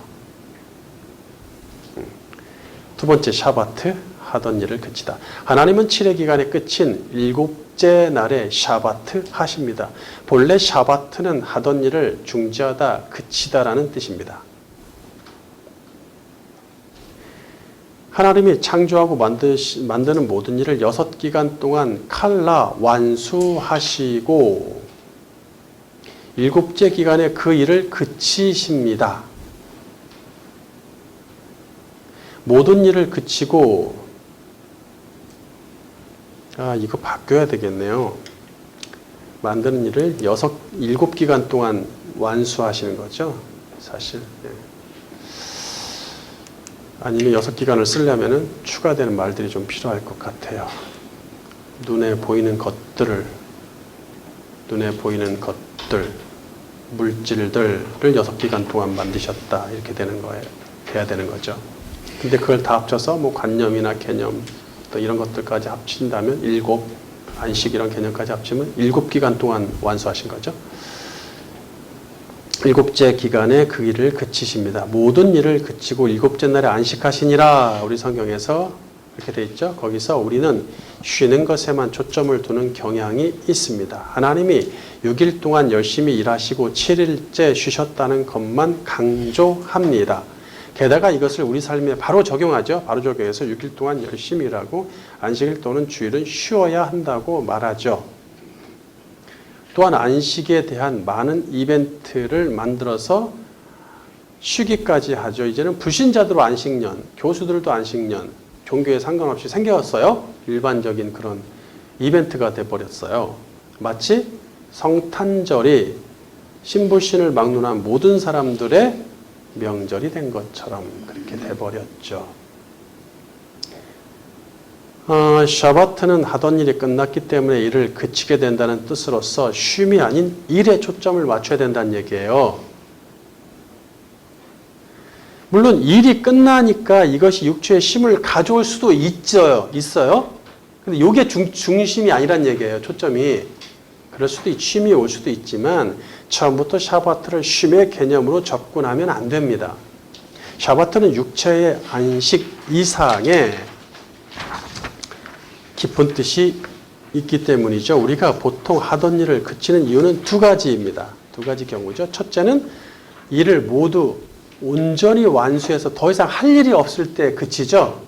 두 번째, 샤바트, 하던 일을 그치다. 하나님은 7의 기간의 끝인 7째 날에 샤바트 하십니다. 본래 샤바트는 하던 일을 중지하다, 그치다라는 뜻입니다. 하나님이 창조하고 만드는 모든 일을 6기간 동안 칼라 완수하시고 7째 기간에 그 일을 그치십니다. 모든 일을 그치고 이거 바뀌어야 되겠네요. 만드는 일을 7기간 동안 완수하시는 거죠. 사실. 아니면 6기간을 쓰려면 추가되는 말들이 좀 필요할 것 같아요. 눈에 보이는 것들, 물질들을 6기간 동안 만드셨다. 이렇게 되는 거예요. 돼야 되는 거죠. 근데 그걸 다 합쳐서 뭐 관념이나 개념, 또 이런 것들까지 합친다면 안식 이런 개념까지 합치면 7기간 동안 완수하신 거죠. 7째 기간에 그 일을 그치십니다. 모든 일을 그치고 7째 날에 안식하시니라. 우리 성경에서 이렇게 돼 있죠. 거기서 우리는 쉬는 것에만 초점을 두는 경향이 있습니다. 하나님이 6일 동안 열심히 일하시고 7일째 쉬셨다는 것만 강조합니다. 게다가 이것을 우리 삶에 바로 적용하죠. 바로 적용해서 6일 동안 열심히 일하고 안식일 또는 주일은 쉬어야 한다고 말하죠. 또한 안식에 대한 많은 이벤트를 만들어서 쉬기까지 하죠. 이제는 불신자들도 안식년, 교수들도 안식년, 종교에 상관없이 생겼어요. 일반적인 그런 이벤트가 돼버렸어요. 마치 성탄절이 신불신을 막론한 모든 사람들의 명절이 된 것처럼 그렇게 돼버렸죠. 샤바트는 하던 일이 끝났기 때문에 일을 그치게 된다는 뜻으로서 쉼이 아닌 일에 초점을 맞춰야 된다는 얘기예요. 물론 일이 끝나니까 이것이 육체의 쉼을 가져올 수도 있어요. 근데 이게 중심이 아니란 얘기예요. 초점이. 그럴 수도 쉼이 올 수도 있지만 처음부터 샤바트를 쉼의 개념으로 접근하면 안 됩니다. 샤바트는 육체의 안식 이상의 깊은 뜻이 있기 때문이죠. 우리가 보통 하던 일을 그치는 이유는 두 가지입니다. 두 가지 경우죠. 첫째는 일을 모두 온전히 완수해서 더 이상 할 일이 없을 때 그치죠.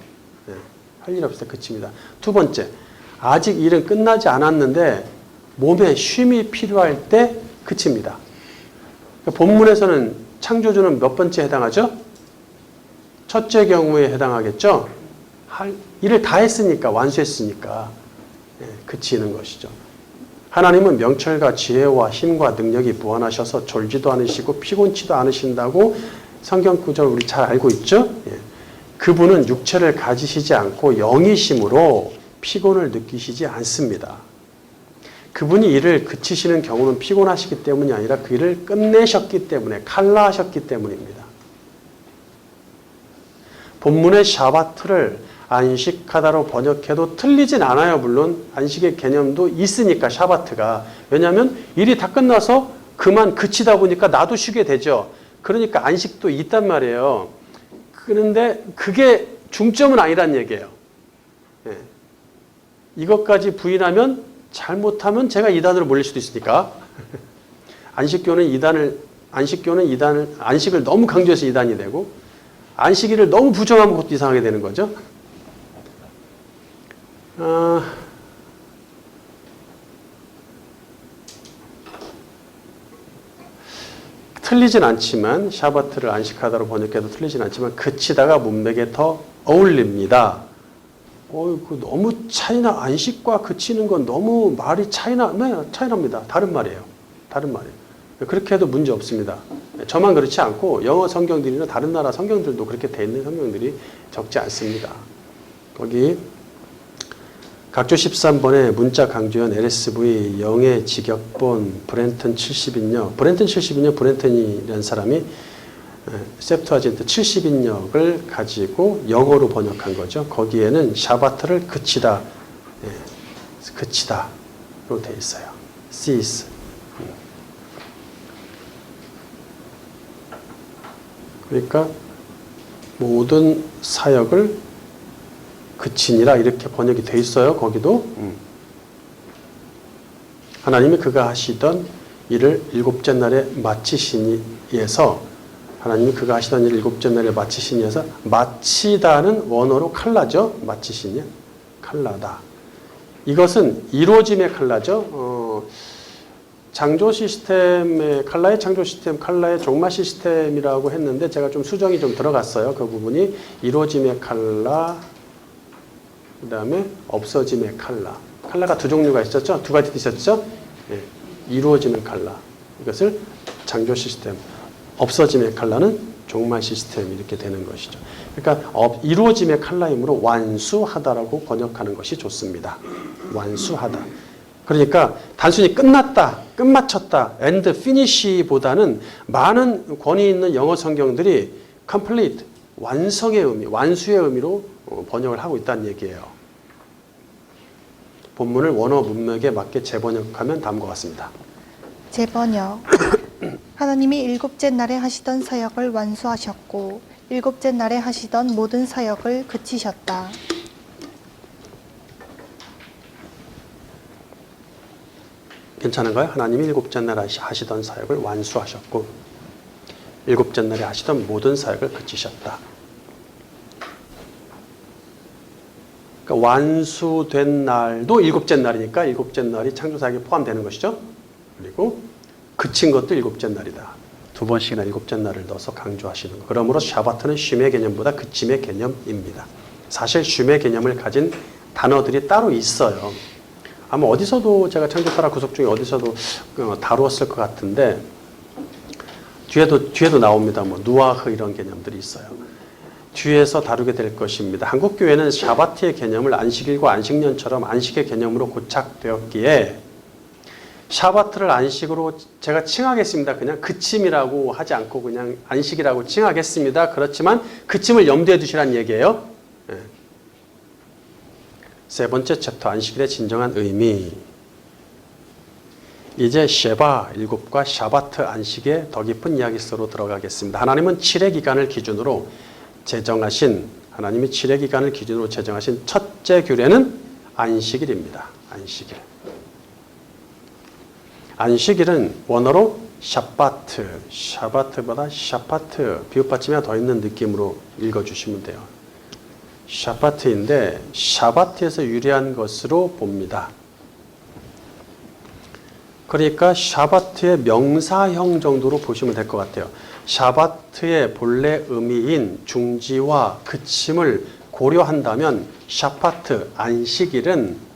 할 일이 없을 때 그칩니다. 두 번째, 아직 일은 끝나지 않았는데 몸에 쉼이 필요할 때 그칩니다. 본문에서는 창조주는 몇 번째 해당하죠? 첫째 경우에 해당하겠죠? 일을 다 했으니까, 완수했으니까 그치는 것이죠. 하나님은 명철과 지혜와 힘과 능력이 무한하셔서 졸지도 않으시고 피곤치도 않으신다고 성경 구절 우리 잘 알고 있죠? 그분은 육체를 가지시지 않고 영이심으로 피곤을 느끼시지 않습니다. 그분이 일을 그치시는 경우는 피곤하시기 때문이 아니라 그 일을 끝내셨기 때문에, 칼라하셨기 때문입니다. 본문의 샤바트를 안식하다로 번역해도 틀리진 않아요. 물론 안식의 개념도 있으니까 샤바트가. 왜냐하면 일이 다 끝나서 그만 그치다 보니까 나도 쉬게 되죠. 그러니까 안식도 있단 말이에요. 그런데 그게 중점은 아니란 얘기예요. 이것까지 부인하면 잘못하면 제가 이단으로 몰릴 수도 있으니까. 안식을 너무 강조해서 이단이 되고 안식일을 너무 부정하면 그것도 이상하게 되는 거죠. 틀리진 않지만 샤바트를 안식하다로 번역해도 틀리진 않지만 그치다가 문맥에 더 어울립니다. 너무 차이나 안식과 그치는 건 너무 말이 차이납니다. 다른 말이에요. 다른 말이에요. 그렇게 해도 문제 없습니다. 저만 그렇지 않고 영어 성경들이나 다른 나라 성경들도 그렇게 돼 있는 성경들이 적지 않습니다. 거기 각조 13번에 문자 강조연 LSV 영의 직역본 브렌튼 70인역 브렌튼 70인역 브렌튼이라는 사람이 셉투아진트 70인역을 가지고 영어로 번역한 거죠. 거기에는 샤바트를 그치다 그치다로 되어 있어요. cease. 그러니까 모든 사역을 그치니라 이렇게 번역이 돼 있어요. 거기도. 하나님이 그가 하시던 일을 일곱째 날에 마치시니에서 하나님이 그가 하시던 일을 일곱째 날에 마치시니에서 마치다는 원어로 칼라죠. 마치시니 칼라다. 이것은 이루어짐의 칼라죠. 창조 시스템의 칼라의 창조 시스템, 칼라의 종말 시스템이라고 했는데 제가 좀 수정이 좀 들어갔어요. 그 부분이 이루어짐의 칼라, 그 다음에 없어짐의 칼라. 칼라가 두 종류가 있었죠? 두 가지 있었죠? 예, 이루어지는 칼라. 이것을 창조 시스템. 없어짐의 칼라는 종말 시스템 이렇게 되는 것이죠. 그러니까 이루어짐의 칼라이므로 완수하다라고 번역하는 것이 좋습니다. 완수하다. 그러니까 단순히 끝났다, 끝마쳤다, end finish보다는 많은 권위 있는 영어 성경들이 complete, 완성의 의미, 완수의 의미로 번역을 하고 있다는 얘기예요. 본문을 원어 문맥에 맞게 재번역하면 다음과 같습니다. 재번역. 하나님이 일곱째 날에 하시던 사역을 완수하셨고 일곱째 날에 하시던 모든 사역을 그치셨다. 괜찮은가요? 하나님이 일곱째 날에 하시던 사역을 완수하셨고 일곱째 날에 하시던 모든 사역을 그치셨다. 그러니까 완수된 날도 일곱째 날이니까 일곱째 날이 창조사역에 포함되는 것이죠. 그리고 그친 것도 일곱째 날이다. 두 번씩이나 일곱째 날을 넣어서 강조하시는 것. 그러므로 샤바트는 쉼의 개념보다 그침의 개념입니다. 사실 쉼의 개념을 가진 단어들이 따로 있어요. 아마 어디서도 제가 창조사라 구속 중에 어디서도 다루었을 것 같은데 뒤에도 나옵니다. 뭐 누아흐 이런 개념들이 있어요. 뒤에서 다루게 될 것입니다. 한국 교회는 샤바트의 개념을 안식일과 안식년처럼 안식의 개념으로 고착되었기에 샤바트를 안식으로 제가 칭하겠습니다. 그냥 그침이라고 하지 않고 그냥 안식이라고 칭하겠습니다. 그렇지만 그침을 염두에 두시라는 얘기예요. 네. 세 번째 챕터 안식일의 진정한 의미. 이제 쉐바 일곱과 샤바트 안식의 더 깊은 이야기 속으로 들어가겠습니다. 하나님은 7의 기간을 기준으로 제정하신 하나님이 7의 기간을 기준으로 제정하신 첫째 규례는 안식일입니다. 안식일. 안식일은 원어로 샤바트, 샤바트보다 샤파트 비읍 받침이 더 있는 느낌으로 읽어주시면 돼요. 샤바트인데 샤바트에서 유래한 것으로 봅니다. 그러니까 샤바트의 명사형 정도로 보시면 될 것 같아요. 샤바트의 본래 의미인 중지와 그침을 고려한다면 샤파트, 안식일은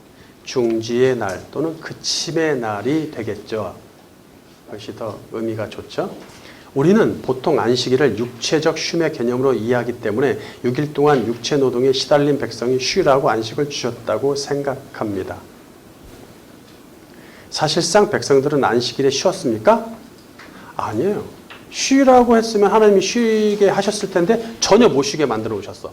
중지의 날 또는 그침의 날이 되겠죠. 그것이 더 의미가 좋죠. 우리는 보통 안식일을 육체적 쉼의 개념으로 이해하기 때문에 6일 동안 육체 노동에 시달린 백성이 쉬라고 안식을 주셨다고 생각합니다. 사실상 백성들은 안식일에 쉬었습니까? 아니에요. 쉬라고 했으면 하나님이 쉬게 하셨을 텐데 전혀 못 쉬게 만들어 오셨어.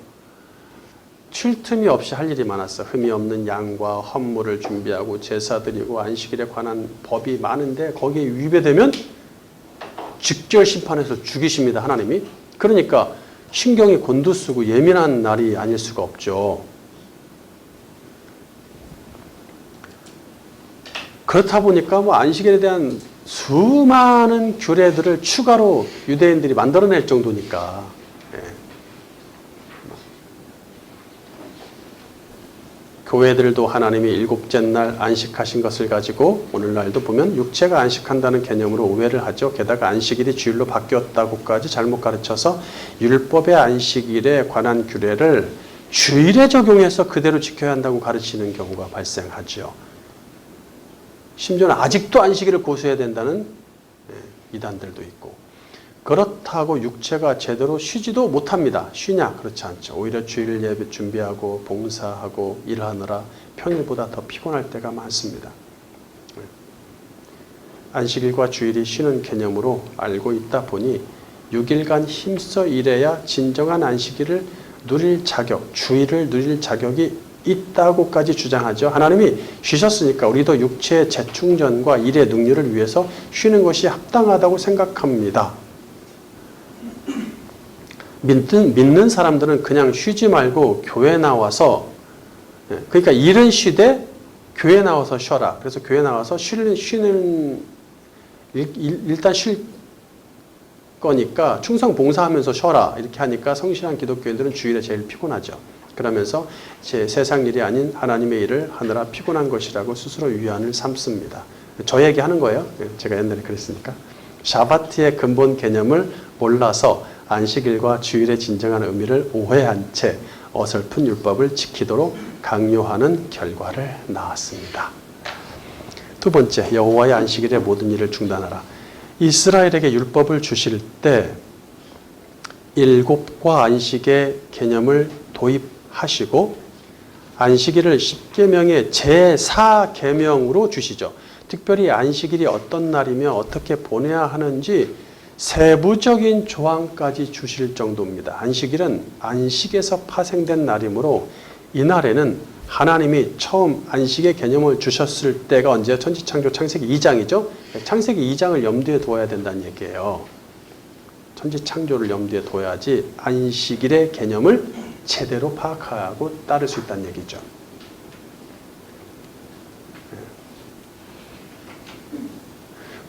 쉴 틈이 없이 할 일이 많았어. 흠이 없는 양과 헌물을 준비하고 제사 드리고 안식일에 관한 법이 많은데 거기에 위배되면 직결 심판해서 죽이십니다. 하나님이. 그러니까 신경이 곤두쓰고 예민한 날이 아닐 수가 없죠. 그렇다 보니까 뭐 안식일에 대한 수많은 규례들을 추가로 유대인들이 만들어낼 정도니까. 교회들도 하나님이 일곱째 날 안식하신 것을 가지고 오늘날도 보면 육체가 안식한다는 개념으로 오해를 하죠. 게다가 안식일이 주일로 바뀌었다고까지 잘못 가르쳐서 율법의 안식일에 관한 규례를 주일에 적용해서 그대로 지켜야 한다고 가르치는 경우가 발생하죠. 심지어는 아직도 안식일을 고수해야 된다는 이단들도 있고, 그렇다고 육체가 제대로 쉬지도 못합니다. 쉬냐? 그렇지 않죠. 오히려 주일 예배 준비하고 봉사하고 일하느라 평일보다 더 피곤할 때가 많습니다. 안식일과 주일이 쉬는 개념으로 알고 있다 보니 6일간 힘써 일해야 진정한 안식일을 누릴 자격, 주일을 누릴 자격이 있다고까지 주장하죠. 하나님이 쉬셨으니까 우리도 육체의 재충전과 일의 능률을 위해서 쉬는 것이 합당하다고 생각합니다. 믿는 사람들은 그냥 쉬지 말고 교회 나와서, 그러니까 일은 쉬되 교회 나와서 쉬어라. 그래서 교회 나와서 일단 쉴 거니까 충성 봉사하면서 쉬어라. 이렇게 하니까 성실한 기독교인들은 주일에 제일 피곤하죠. 그러면서 제 세상 일이 아닌 하나님의 일을 하느라 피곤한 것이라고 스스로 위안을 삼습니다. 저 얘기하는 거예요. 제가 옛날에 그랬으니까. 샤바트의 근본 개념을 몰라서 안식일과 주일의 진정한 의미를 오해한 채 어설픈 율법을 지키도록 강요하는 결과를 낳았습니다. 두 번째, 여호와의 안식일의 모든 일을 중단하라. 이스라엘에게 율법을 주실 때 일곱과 안식의 개념을 도입하시고 안식일을 십계명의 제4계명으로 주시죠. 특별히 안식일이 어떤 날이며 어떻게 보내야 하는지 세부적인 조항까지 주실 정도입니다. 안식일은 안식에서 파생된 날이므로 이날에는 하나님이 처음 안식의 개념을 주셨을 때가 언제요? 천지창조 창세기 2장이죠. 창세기 2장을 염두에 두어야 된다는 얘기예요. 천지창조를 염두에 둬야지 안식일의 개념을 제대로 파악하고 따를 수 있다는 얘기죠.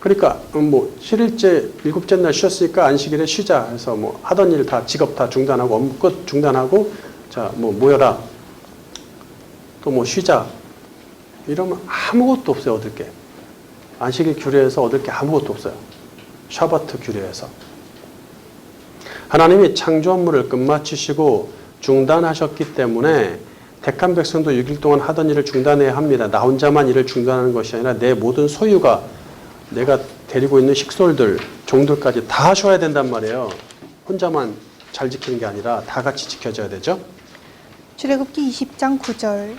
그러니까 뭐 7일째, 7째 날 쉬었으니까 안식일에 쉬자 해서 뭐 하던 일 다 직업 다 중단하고 업무 끝 중단하고 자 뭐 모여라 또 뭐 쉬자 이러면 아무것도 없어요. 얻을 게. 안식일 규례에서 얻을 게 아무것도 없어요. 샤바트 규례에서. 하나님이 창조 업무를 끝마치시고 중단하셨기 때문에 택한 백성도 6일 동안 하던 일을 중단해야 합니다. 나 혼자만 일을 중단하는 것이 아니라 내 모든 소유가 내가 데리고 있는 식솔들, 종들까지 다 쉬어야 된단 말이에요. 혼자만 잘 지키는 게 아니라 다 같이 지켜져야 되죠. 출애굽기 20장 9절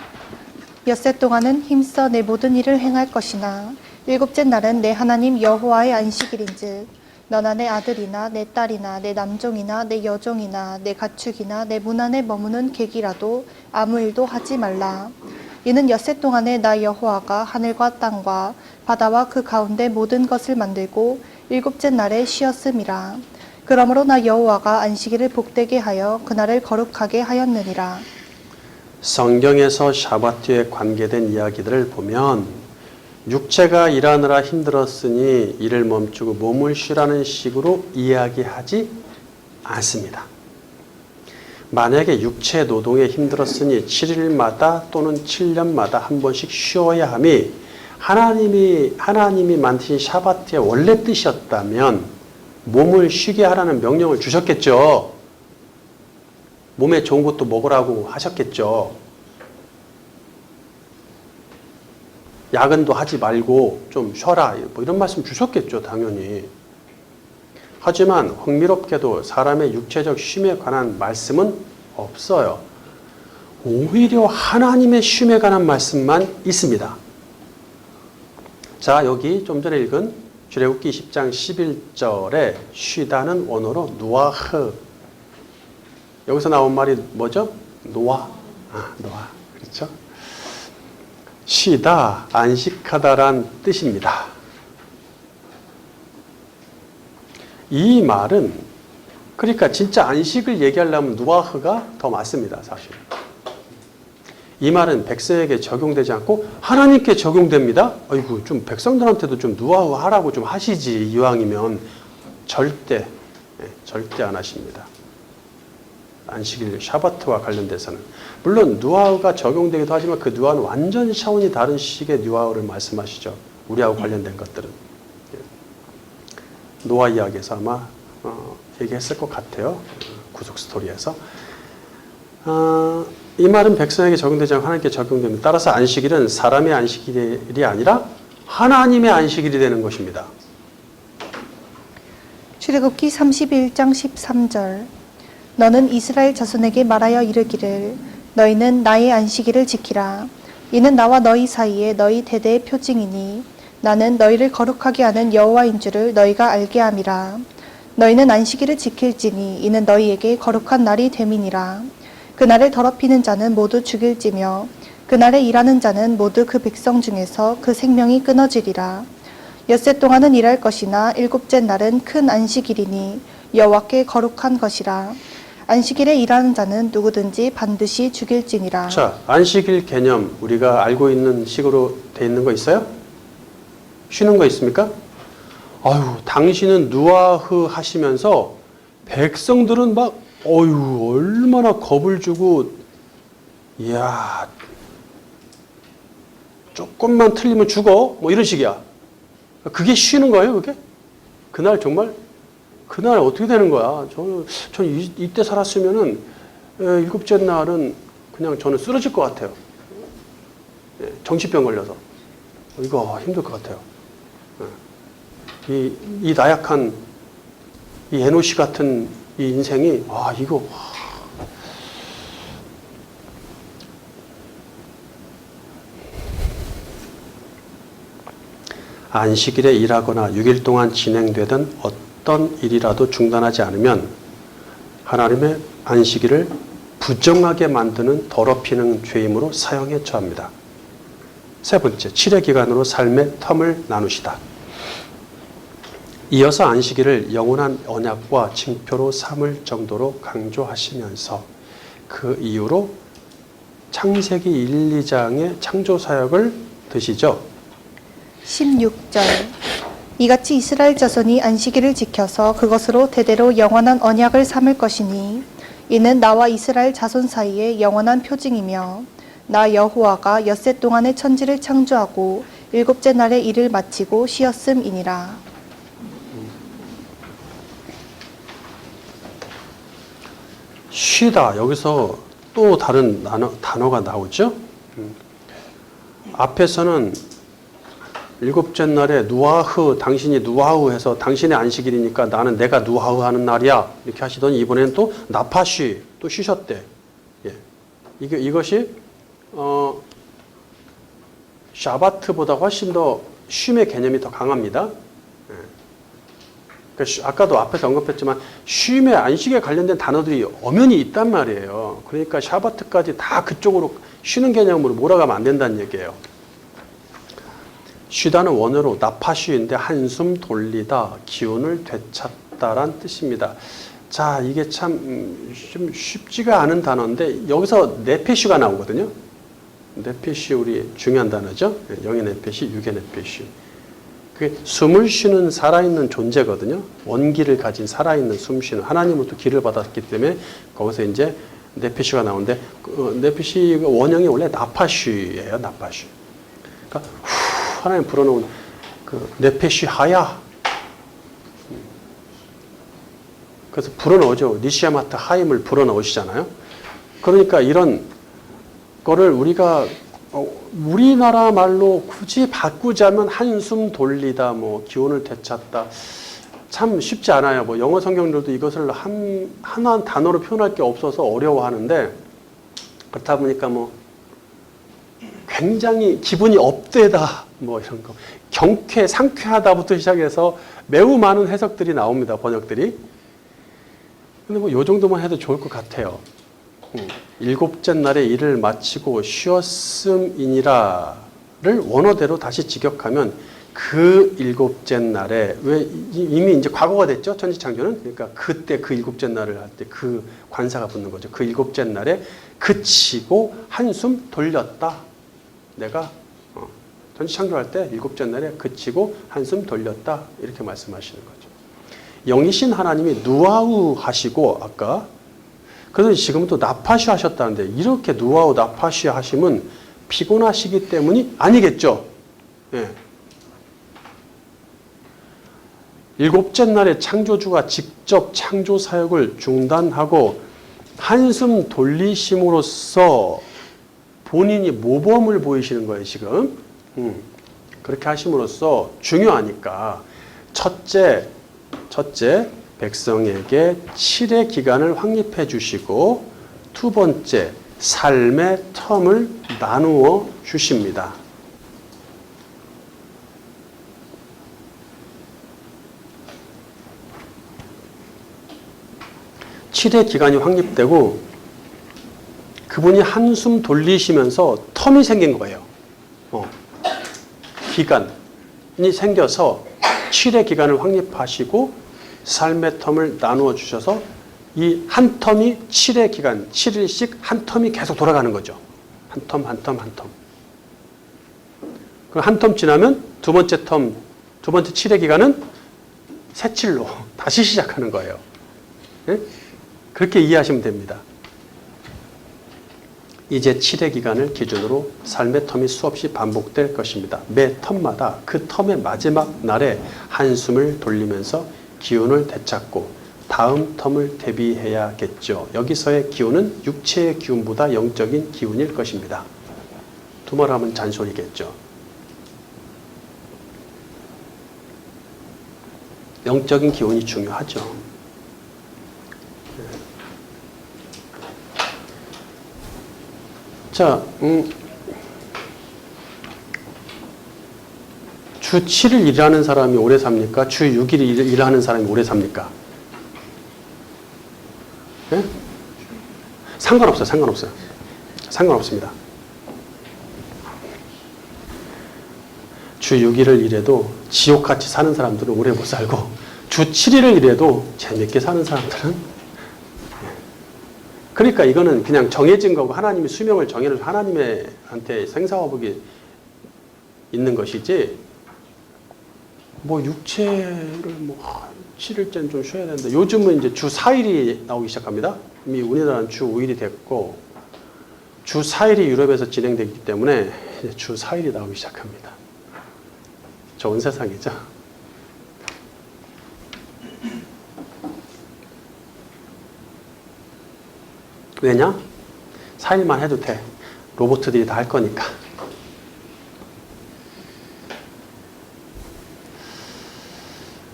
엿새 동안은 힘써 내 모든 일을 행할 것이나 일곱째 날은 내 하나님 여호와의 안식일인즉 너나 내 아들이나 내 딸이나 내 남종이나 내 여종이나 내 가축이나 내 문 안에 머무는 객이라도 아무 일도 하지 말라. 이는 엿새 동안에 나 여호와가 하늘과 땅과 바다와 그 가운데 모든 것을 만들고 일곱째 날에 쉬었음이라. 그러므로 나 여호와가 안식일을 복되게 하여 그날을 거룩하게 하였느니라. 성경에서 샤바트에 관계된 이야기들을 보면 육체가 일하느라 힘들었으니 일을 멈추고 몸을 쉬라는 식으로 이야기하지 않습니다. 만약에 육체 노동에 힘들었으니 7일마다 또는 7년마다 한 번씩 쉬어야 함이 하나님이 만드신 샤바트의 원래 뜻이었다면 몸을 쉬게 하라는 명령을 주셨겠죠. 몸에 좋은 것도 먹으라고 하셨겠죠. 야근도 하지 말고 좀 쉬어라 뭐 이런 말씀 주셨겠죠. 당연히. 하지만 흥미롭게도 사람의 육체적 쉼에 관한 말씀은 없어요. 오히려 하나님의 쉼에 관한 말씀만 있습니다. 자, 여기 좀 전에 읽은 출애굽기 10장 11절에 쉬다는 원어로 누아흐. 여기서 나온 말이 뭐죠? 노아. 노아. 그렇죠? 쉬다, 안식하다란 뜻입니다. 이 말은 그러니까 진짜 안식을 얘기하려면 누아흐가 더 맞습니다. 사실. 이 말은 백성에게 적용되지 않고 하나님께 적용됩니다. 아이고 좀 백성들한테도 좀 누아흐 하라고 좀 하시지 이왕이면 절대 안 하십니다. 안식일 샤바트와 관련돼서는. 물론 누아흐가 적용되기도 하지만 그 누아흐는 완전히 차원이 다른 식의 누아흐를 말씀하시죠. 우리하고 관련된 것들은. 노아 이야기에서 아마 얘기했을 것 같아요. 구속 스토리에서. 이 말은 백성에게 적용되지 않고 하나님께 적용됩니다. 따라서 안식일은 사람의 안식일이 아니라 하나님의 안식일이 되는 것입니다. 출애굽기 31장 13절. 너는 이스라엘 자손에게 말하여 이르기를 너희는 나의 안식일을 지키라. 이는 나와 너희 사이에 너희 대대의 표징이니 나는 너희를 거룩하게 하는 여호와인 줄을 너희가 알게 함이라. 너희는 안식일을 지킬지니 이는 너희에게 거룩한 날이 됨이니라. 그날을 더럽히는 자는 모두 죽일지며 그날에 일하는 자는 모두 그 백성 중에서 그 생명이 끊어지리라. 엿새 동안은 일할 것이나 일곱째 날은 큰 안식일이니 여호와께 거룩한 것이라. 안식일에 일하는 자는 누구든지 반드시 죽일지니라. 자, 안식일 개념 우리가 알고 있는 식으로 돼 있는 거 있어요? 쉬는 거 있습니까? 아유, 당신은 누아흐 하시면서 백성들은 막 얼마나 겁을 주고, 이야, 조금만 틀리면 죽어, 뭐 이런 식이야. 그게 쉬는 거예요, 그게? 그날 정말, 그날 어떻게 되는 거야? 저는 이때 살았으면은, 일곱째 날은 그냥 저는 쓰러질 것 같아요. 정신병 걸려서. 이거 힘들 것 같아요. 이 나약한, 이 에노시 같은 이 인생이, 이거. 안식일에 일하거나 6일 동안 진행되던 어떤 일이라도 중단하지 않으면 하나님의 안식일을 부정하게 만드는 더럽히는 죄임으로 사형에 처합니다. 세 번째, 7의 기간으로 삶의 텀을 나누시다. 이어서 안식일을 영원한 언약과 징표로 삼을 정도로 강조하시면서 그 이유로 창세기 1, 2장의 창조사역을 드시죠. 16절. 이같이 이스라엘 자손이 안식일을 지켜서 그것으로 대대로 영원한 언약을 삼을 것이니 이는 나와 이스라엘 자손 사이에 영원한 표징이며 나 여호와가 엿새 동안의 천지를 창조하고 일곱째 날에 일을 마치고 쉬었음이니라. 쉬다, 여기서 또 다른 단어가 나오죠. 앞에서는 일곱째 날에 누아흐, 당신이 누아흐 해서 당신의 안식일이니까 나는 내가 누아흐 하는 날이야 이렇게 하시더니 이번에는 또 나파쉬, 또 쉬셨대. 예. 이것이 샤바트보다 훨씬 더 쉼의 개념이 더 강합니다. 예. 그러니까 아까도 앞에서 언급했지만 쉼의 안식에 관련된 단어들이 엄연히 있단 말이에요. 그러니까 샤바트까지 다 그쪽으로 쉬는 개념으로 몰아가면 안 된다는 얘기예요. 쉬다는 원어로 나파쉬인데 한숨 돌리다, 기운을 되찾다란 뜻입니다. 자, 이게 참 좀 쉽지가 않은 단어인데 여기서 네페쉬가 나오거든요. 네페쉬 우리 중요한 단어죠. 영의 네페쉬, 육의 네페쉬. 그게 숨을 쉬는 살아있는 존재거든요. 원기를 가진 살아있는 숨쉬는 하나님으로부터 기를 받았기 때문에 거기서 이제 네페쉬가 나오는데 네페쉬 원형이 원래 나파쉬예요. 나파쉬. 그러니까 하나님 불어넣은 그 네페쉬 하야. 그래서 불어넣어죠. 니시아마트 하임을 불어넣으시잖아요. 그러니까 이런 거를 우리가 우리나라 말로 굳이 바꾸자면 한숨 돌리다, 뭐 기운을 되찾다. 참 쉽지 않아요. 뭐 영어 성경들도 이것을 한 단어로 표현할 게 없어서 어려워하는데 그렇다 보니까 뭐 굉장히 기분이 업되다, 뭐 이런 거, 경쾌, 상쾌하다부터 시작해서 매우 많은 해석들이 나옵니다. 번역들이. 근데 뭐 요 정도만 해도 좋을 것 같아요. 일곱째 날에 일을 마치고 쉬었음이니라를 원어대로 다시 직역하면 그 일곱째 날에, 왜 이미 이제 과거가 됐죠? 천지창조는. 그러니까 그때 그 일곱째 날을 할 때 그 관사가 붙는 거죠. 그 일곱째 날에 그치고 한숨 돌렸다. 내가 천지창조할 때 일곱째 날에 그치고 한숨 돌렸다. 이렇게 말씀하시는 거죠. 영이신 하나님이 누아우 하시고 아까 그래서 지금도 나파시 하셨다는데 이렇게 노하우 나파시 하시면 피곤하시기 때문이 아니겠죠. 예. 일곱째 날에 창조주가 직접 창조 사역을 중단하고 한숨 돌리심으로써 본인이 모범을 보이시는 거예요, 지금. 그렇게 하심으로써 중요하니까 첫째, 백성에게 7의 기간을 확립해 주시고 두 번째, 삶의 텀을 나누어 주십니다. 칠의 기간이 확립되고 그분이 한숨 돌리시면서 텀이 생긴 거예요. 기간이 생겨서 7의 기간을 확립하시고 삶의 텀을 나누어 주셔서 이 한 텀이 7의 기간, 7일씩 한 텀이 계속 돌아가는 거죠. 한 텀, 한 텀, 한 텀. 그럼 한 텀 지나면 두 번째 7의 기간은 새칠로 다시 시작하는 거예요. 네? 그렇게 이해하시면 됩니다. 이제 7의 기간을 기준으로 삶의 텀이 수없이 반복될 것입니다. 매 텀마다 그 텀의 마지막 날에 한숨을 돌리면서 기운을 되찾고 다음 텀을 대비해야겠죠. 여기서의 기운은 육체의 기운보다 영적인 기운일 것입니다. 두말 하면 잔소리겠죠. 영적인 기운이 중요하죠. 자, 주 7일 일하는 사람이 오래 삽니까? 주 6일 일하는 사람이 오래 삽니까? 네? 상관없어요. 상관없습니다. 주 6일을 일해도 지옥같이 사는 사람들은 오래 못 살고 주 7일을 일해도 재밌게 사는 사람들은 그러니까 이거는 그냥 정해진 거고 하나님이 수명을 정해놓은 하나님한테 생사화복이 있는 것이지 뭐 육체를 뭐 7일째는 좀 쉬어야 된다. 요즘은 이제 주 4일이 나오기 시작합니다. 이미 우리나라는 주 5일이 됐고 주 4일이 유럽에서 진행되기 때문에 이제 주 4일이 나오기 시작합니다. 좋은 세상이죠. 왜냐? 4일만 해도 돼. 로봇들이 다 할 거니까.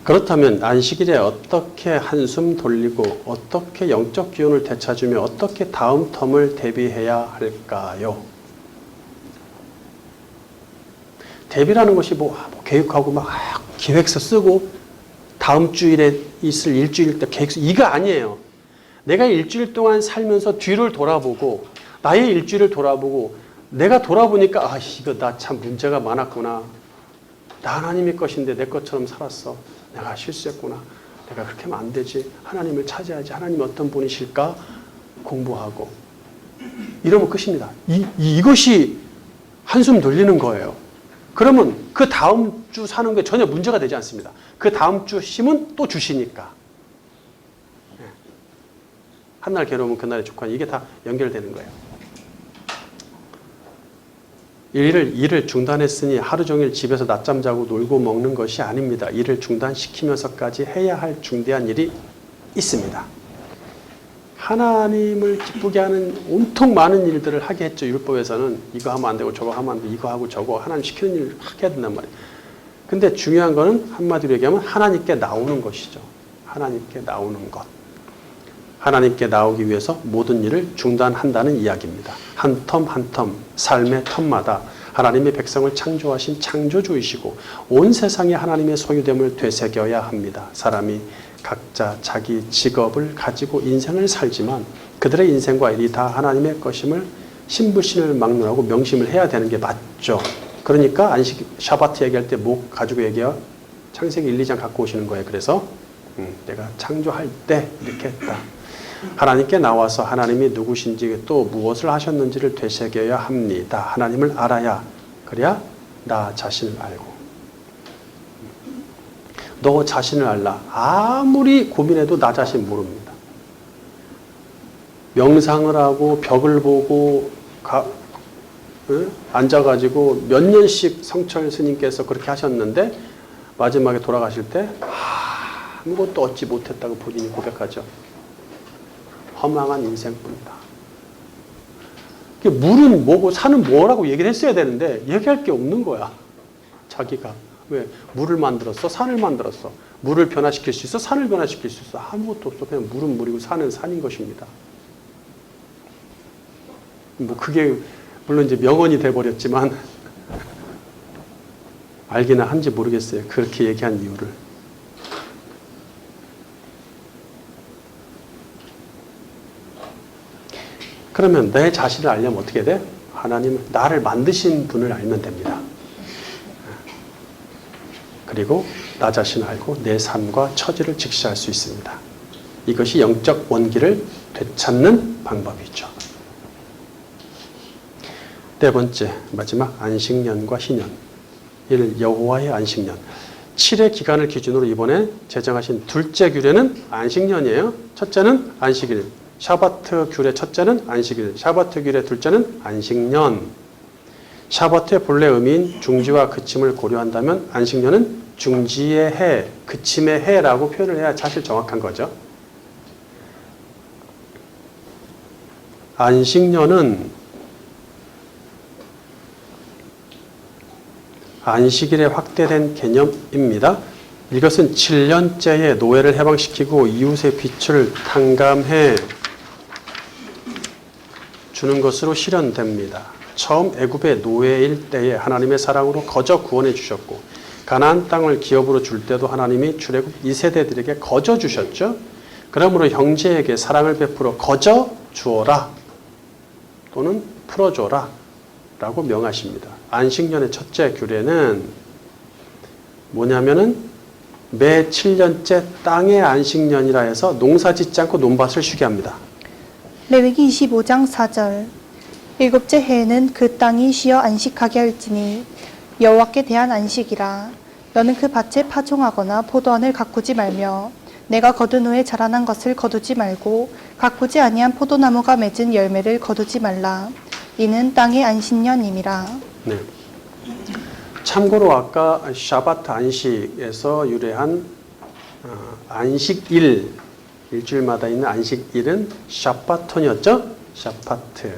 그렇다면 안식일에 어떻게 한숨 돌리고 어떻게 영적 기운을 되찾으며 어떻게 다음 텀을 대비해야 할까요? 대비라는 것이 뭐 계획하고 막 기획서 쓰고 다음 주일에 있을 일주일 때 계획서 이거 아니에요. 내가 일주일 동안 살면서 뒤를 돌아보고 나의 일주일을 돌아보고 내가 돌아보니까 이거 나 참 문제가 많았구나. 나 하나님의 것인데 내 것처럼 살았어. 내가 실수했구나. 내가 그렇게 하면 안 되지. 하나님을 찾아야지. 하나님 어떤 분이실까? 공부하고. 이러면 끝입니다. 이것이 한숨 돌리는 거예요. 그러면 그 다음 주 사는 게 전혀 문제가 되지 않습니다. 그 다음 주 쉼은 또 주시니까. 한날 괴로우면 그날의 축하. 이게 다 연결되는 거예요. 일을 중단했으니 하루 종일 집에서 낮잠 자고 놀고 먹는 것이 아닙니다. 일을 중단시키면서까지 해야 할 중대한 일이 있습니다. 하나님을 기쁘게 하는 온통 많은 일들을 하게 했죠. 율법에서는 이거 하면 안 되고 저거 하면 안 되고 이거 하고 저거 하나님 시키는 일을 하게 해야 된단 말이에요. 근데 중요한 거는 한마디로 얘기하면 하나님께 나오는 것이죠. 하나님께 나오는 것. 하나님께 나오기 위해서 모든 일을 중단한다는 이야기입니다. 한 텀 한 텀, 삶의 텀마다 하나님의 백성을 창조하신 창조주이시고 온 세상에 하나님의 소유됨을 되새겨야 합니다. 사람이 각자 자기 직업을 가지고 인생을 살지만 그들의 인생과 일이 다 하나님의 것임을 신부신을 막론하고 명심을 해야 되는 게 맞죠. 그러니까 안식 샤바트 얘기할 때 뭐 가지고 얘기해요? 창세기 1, 2장 갖고 오시는 거예요. 그래서 내가 창조할 때 이렇게 했다. 하나님께 나와서 하나님이 누구신지 또 무엇을 하셨는지를 되새겨야 합니다. 하나님을 알아야 그래야 나 자신을 알고 너 자신을 알라. 아무리 고민해도 나 자신 모릅니다. 명상을 하고 벽을 보고 앉아가지고 몇 년씩 성철 스님께서 그렇게 하셨는데 마지막에 돌아가실 때 아무것도 얻지 못했다고 본인이 고백하죠. 허망한 인생뿐이다. 물은 뭐고 산은 뭐라고 얘기를 했어야 되는데 얘기할 게 없는 거야. 자기가. 왜? 물을 만들었어? 산을 만들었어. 물을 변화시킬 수 있어? 산을 변화시킬 수 있어? 아무것도 없어. 그냥 물은 물이고 산은 산인 것입니다. 뭐 그게 물론 이제 명언이 돼버렸지만 알기는 한지 모르겠어요. 그렇게 얘기한 이유를. 그러면 내 자신을 알려면 어떻게 돼? 하나님은 나를 만드신 분을 알면 됩니다. 그리고 나 자신을 알고 내 삶과 처지를 직시할 수 있습니다. 이것이 영적 원기를 되찾는 방법이죠. 네 번째, 마지막 안식년과 희년. 1. 여호와의 안식년. 7의 기간을 기준으로 이번에 제정하신 둘째 규례는 안식년이에요. 첫째는 안식일. 샤바트 규례 첫째는 안식일. 샤바트 규례 둘째는 안식년. 샤바트의 본래 의미인 중지와 그침을 고려한다면 안식년은 중지의 해, 그침의 해라고 표현을 해야 사실 정확한 거죠. 안식년은 안식일에 확대된 개념입니다. 이것은 7년째의 노예를 해방시키고 이웃의 빛을 탕감해 주는 것으로 실현됩니다. 처음 애굽의 노예일 때에 하나님의 사랑으로 거저 구원해 주셨고 가나안 땅을 기업으로 줄 때도 하나님이 출애굽 2세대들에게 거저 주셨죠. 그러므로 형제에게 사랑을 베풀어 거저 주어라 또는 풀어줘라 라고 명하십니다. 안식년의 첫째 규례는 뭐냐면은 매 7년째 땅의 안식년이라 해서 농사 짓지 않고 논밭을 쉬게 합니다. 레위기 25장 4절. 일곱째 해에는 그 땅이 쉬어 안식하게 할지니 여호와께 대한 안식이라. 너는 그 밭에 파종하거나 포도원을 가꾸지 말며 내가 거둔 후에 자라난 것을 거두지 말고 가꾸지 아니한 포도나무가 맺은 열매를 거두지 말라. 이는 땅의 안식년임이라. 네. 참고로 아까 샤바트 안식에서 유래한 안식일, 일주일마다 있는 안식일은 샤파톤이었죠? 샤파톤,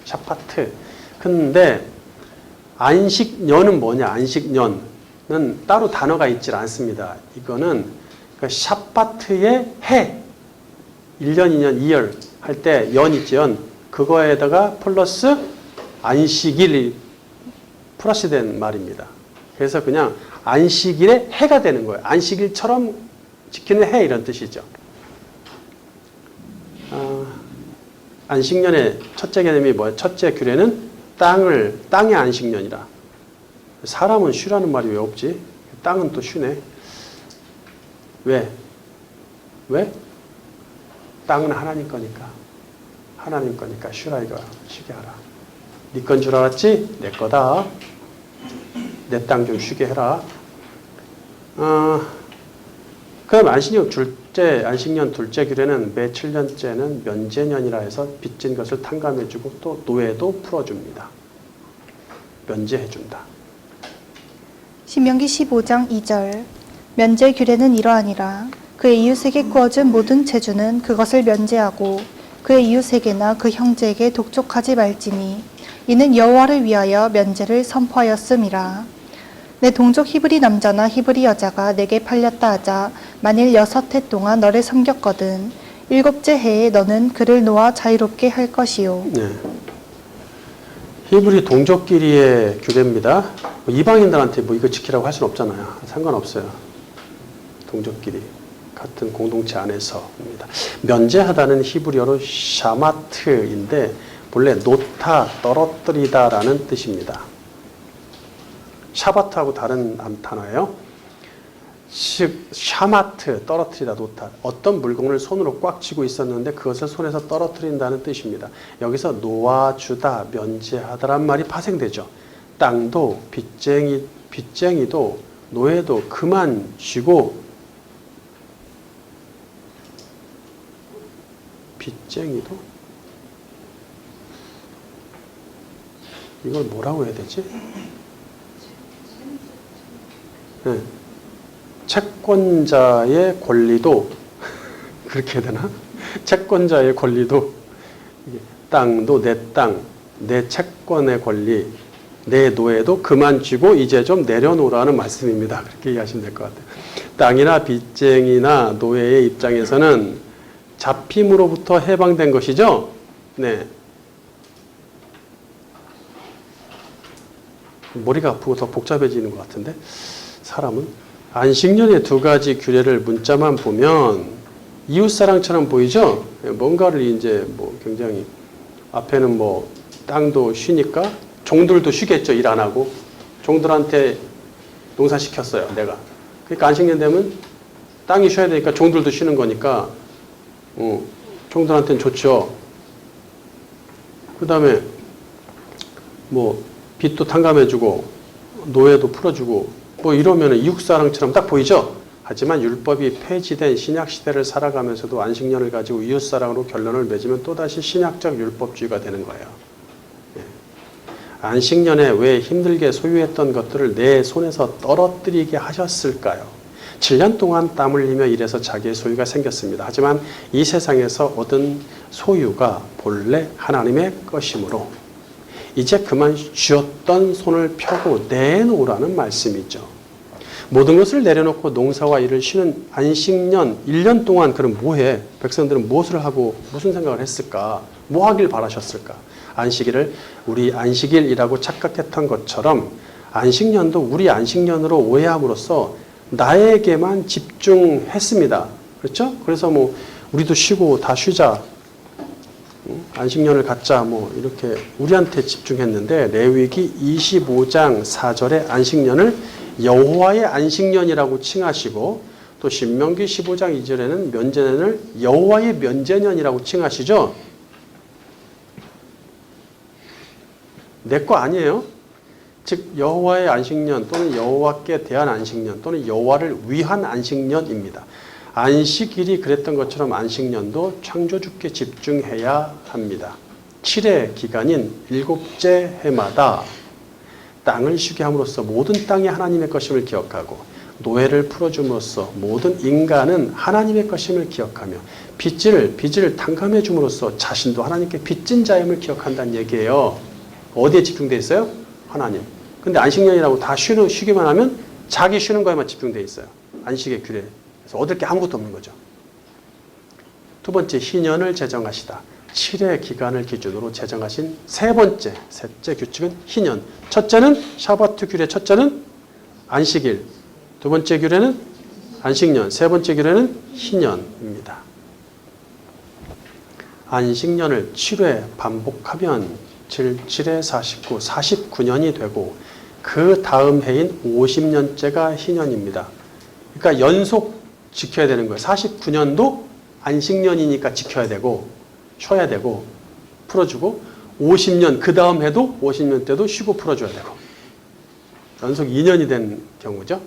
샤파트. 근데 안식년은 뭐냐? 안식년은 따로 단어가 있질 않습니다. 이거는 그 샤바트의 해, 1년, 2년, 2열 할 때 연 있죠, 연. 그거에다가 플러스 안식일이 플러스된 말입니다. 그래서 그냥 안식일의 해가 되는 거예요. 안식일처럼 지키는 해 이런 뜻이죠. 안식년의 첫째 개념이 뭐예요? 첫째 규례는 땅의 안식년이라. 사람은 쉬라는 말이 왜 없지? 땅은 또 쉬네. 왜? 땅은 하나님 거니까. 하나님 거니까 쉬라 이거. 쉬게 하라. 네 건 줄 알았지? 내 거다. 내 땅 좀 쉬게 해라. 그럼 안식년 둘째 규례는 매 7년째는 면제년이라 해서 빚진 것을 탕감해주고 또 노예도 풀어줍니다. 면제해준다. 신명기 15장 2절. 면제 규례는 이러하니라. 그의 이웃에게 구워준 모든 재주는 그것을 면제하고 그의 이웃에게나 그 형제에게 독촉하지 말지니 이는 여호와를 위하여 면제를 선포하였음이라. 내 동족 히브리 남자나 히브리 여자가 내게 팔렸다 하자 만일 6해 동안 너를 섬겼거든 7째 해에 너는 그를 놓아 자유롭게 할 것이요. 네. 히브리 동족끼리의 규례입니다. 이방인들한테 이거 지키라고 할 수는 없잖아요. 상관없어요. 동족끼리 같은 공동체 안에서입니다. 면제하다는 히브리어로 샤마트인데 본래 놓다, 떨어뜨리다라는 뜻입니다. 샤바트하고 다른 단어예요. 샤마트, 떨어뜨리다, 놓다. 어떤 물건을 손으로 꽉 쥐고 있었는데 그것을 손에서 떨어뜨린다는 뜻입니다. 여기서 놓아주다, 면제하다란 말이 파생되죠. 땅도 빚쟁이도 노예도 그만 쉬고 빚쟁이도 이걸 뭐라고 해야 되지? 네. 채권자의 권리도 그렇게 해야 되나? 채권자의 권리도 땅도 내 땅, 내 채권의 권리, 내 노예도 그만 쥐고 이제 좀 내려놓으라는 말씀입니다. 그렇게 이해하시면 될 것 같아요. 땅이나 빚쟁이나 노예의 입장에서는 잡힘으로부터 해방된 것이죠. 네. 머리가 아프고 더 복잡해지는 것 같은데 사람은 안식년의 두 가지 규례를 문자만 보면 이웃사랑처럼 보이죠. 뭔가를 이제 뭐 굉장히 앞에는 뭐 땅도 쉬니까 종들도 쉬겠죠. 일 안 하고 종들한테 농사 시켰어요. 내가. 그러니까 안식년 되면 땅이 쉬어야 되니까 종들도 쉬는 거니까 종들한테는 좋죠. 그 다음에 뭐 빚도 탕감해주고 노예도 풀어주고 뭐 이러면 이웃사랑처럼 딱 보이죠. 하지만 율법이 폐지된 신약시대를 살아가면서도 안식년을 가지고 이웃사랑으로 결론을 맺으면 또다시 신약적 율법주의가 되는 거예요. 예. 안식년에 왜 힘들게 소유했던 것들을 내 손에서 떨어뜨리게 하셨을까요? 7년 동안 땀 흘리며 일해서 자기의 소유가 생겼습니다. 하지만 이 세상에서 얻은 소유가 본래 하나님의 것이므로 이제 그만 쥐었던 손을 펴고 내놓으라는 말씀이죠. 모든 것을 내려놓고 농사와 일을 쉬는 안식년 1년 동안 그럼 뭐해? 백성들은 무엇을 하고 무슨 생각을 했을까? 뭐 하길 바라셨을까? 안식일을 우리 안식일이라고 착각했던 것처럼 안식년도 우리 안식년으로 오해함으로써 나에게만 집중했습니다. 그렇죠? 그래서 뭐 우리도 쉬고 다 쉬자. 안식년을 갖자 뭐 이렇게 우리한테 집중했는데 레위기 25장 4절에 안식년을 여호와의 안식년이라고 칭하시고 또 신명기 15장 2절에는 면제년을 여호와의 면제년이라고 칭하시죠. 내 거 아니에요. 즉 여호와의 안식년 또는 여호와께 대한 안식년 또는 여호와를 위한 안식년입니다. 안식일이 그랬던 것처럼 안식년도 창조주께 집중해야 합니다. 7회 기간인 7째 해마다 땅을 쉬게 함으로써 모든 땅이 하나님의 것임을 기억하고 노예를 풀어줌으로써 모든 인간은 하나님의 것임을 기억하며 빚을 탕감해 줌으로써 자신도 하나님께 빚진 자임을 기억한다는 얘기예요. 어디에 집중되어 있어요? 하나님. 근데 안식년이라고 다 쉬기만 하면 자기 쉬는 거에만 집중되어 있어요. 안식의 규례. 그래서 얻을 게 아무것도 없는 거죠. 두 번째, 희년을 제정하시다. 7회 기간을 기준으로 제정하신 셋째 규칙은 희년. 첫째는 샤바트 규례, 첫째는 안식일. 두 번째 규례는 안식년. 세 번째 규례는 희년입니다. 안식년을 7회 반복하면 7에 49, 49년이 되고 그 다음 해인 50년째가 희년입니다. 그러니까 연속 지켜야 되는 거예요. 49년도 안식년이니까 지켜야 되고 쉬어야 되고 풀어주고 50년 그 다음 해도 50년 때도 쉬고 풀어줘야 되고 연속 2년이 된 경우죠.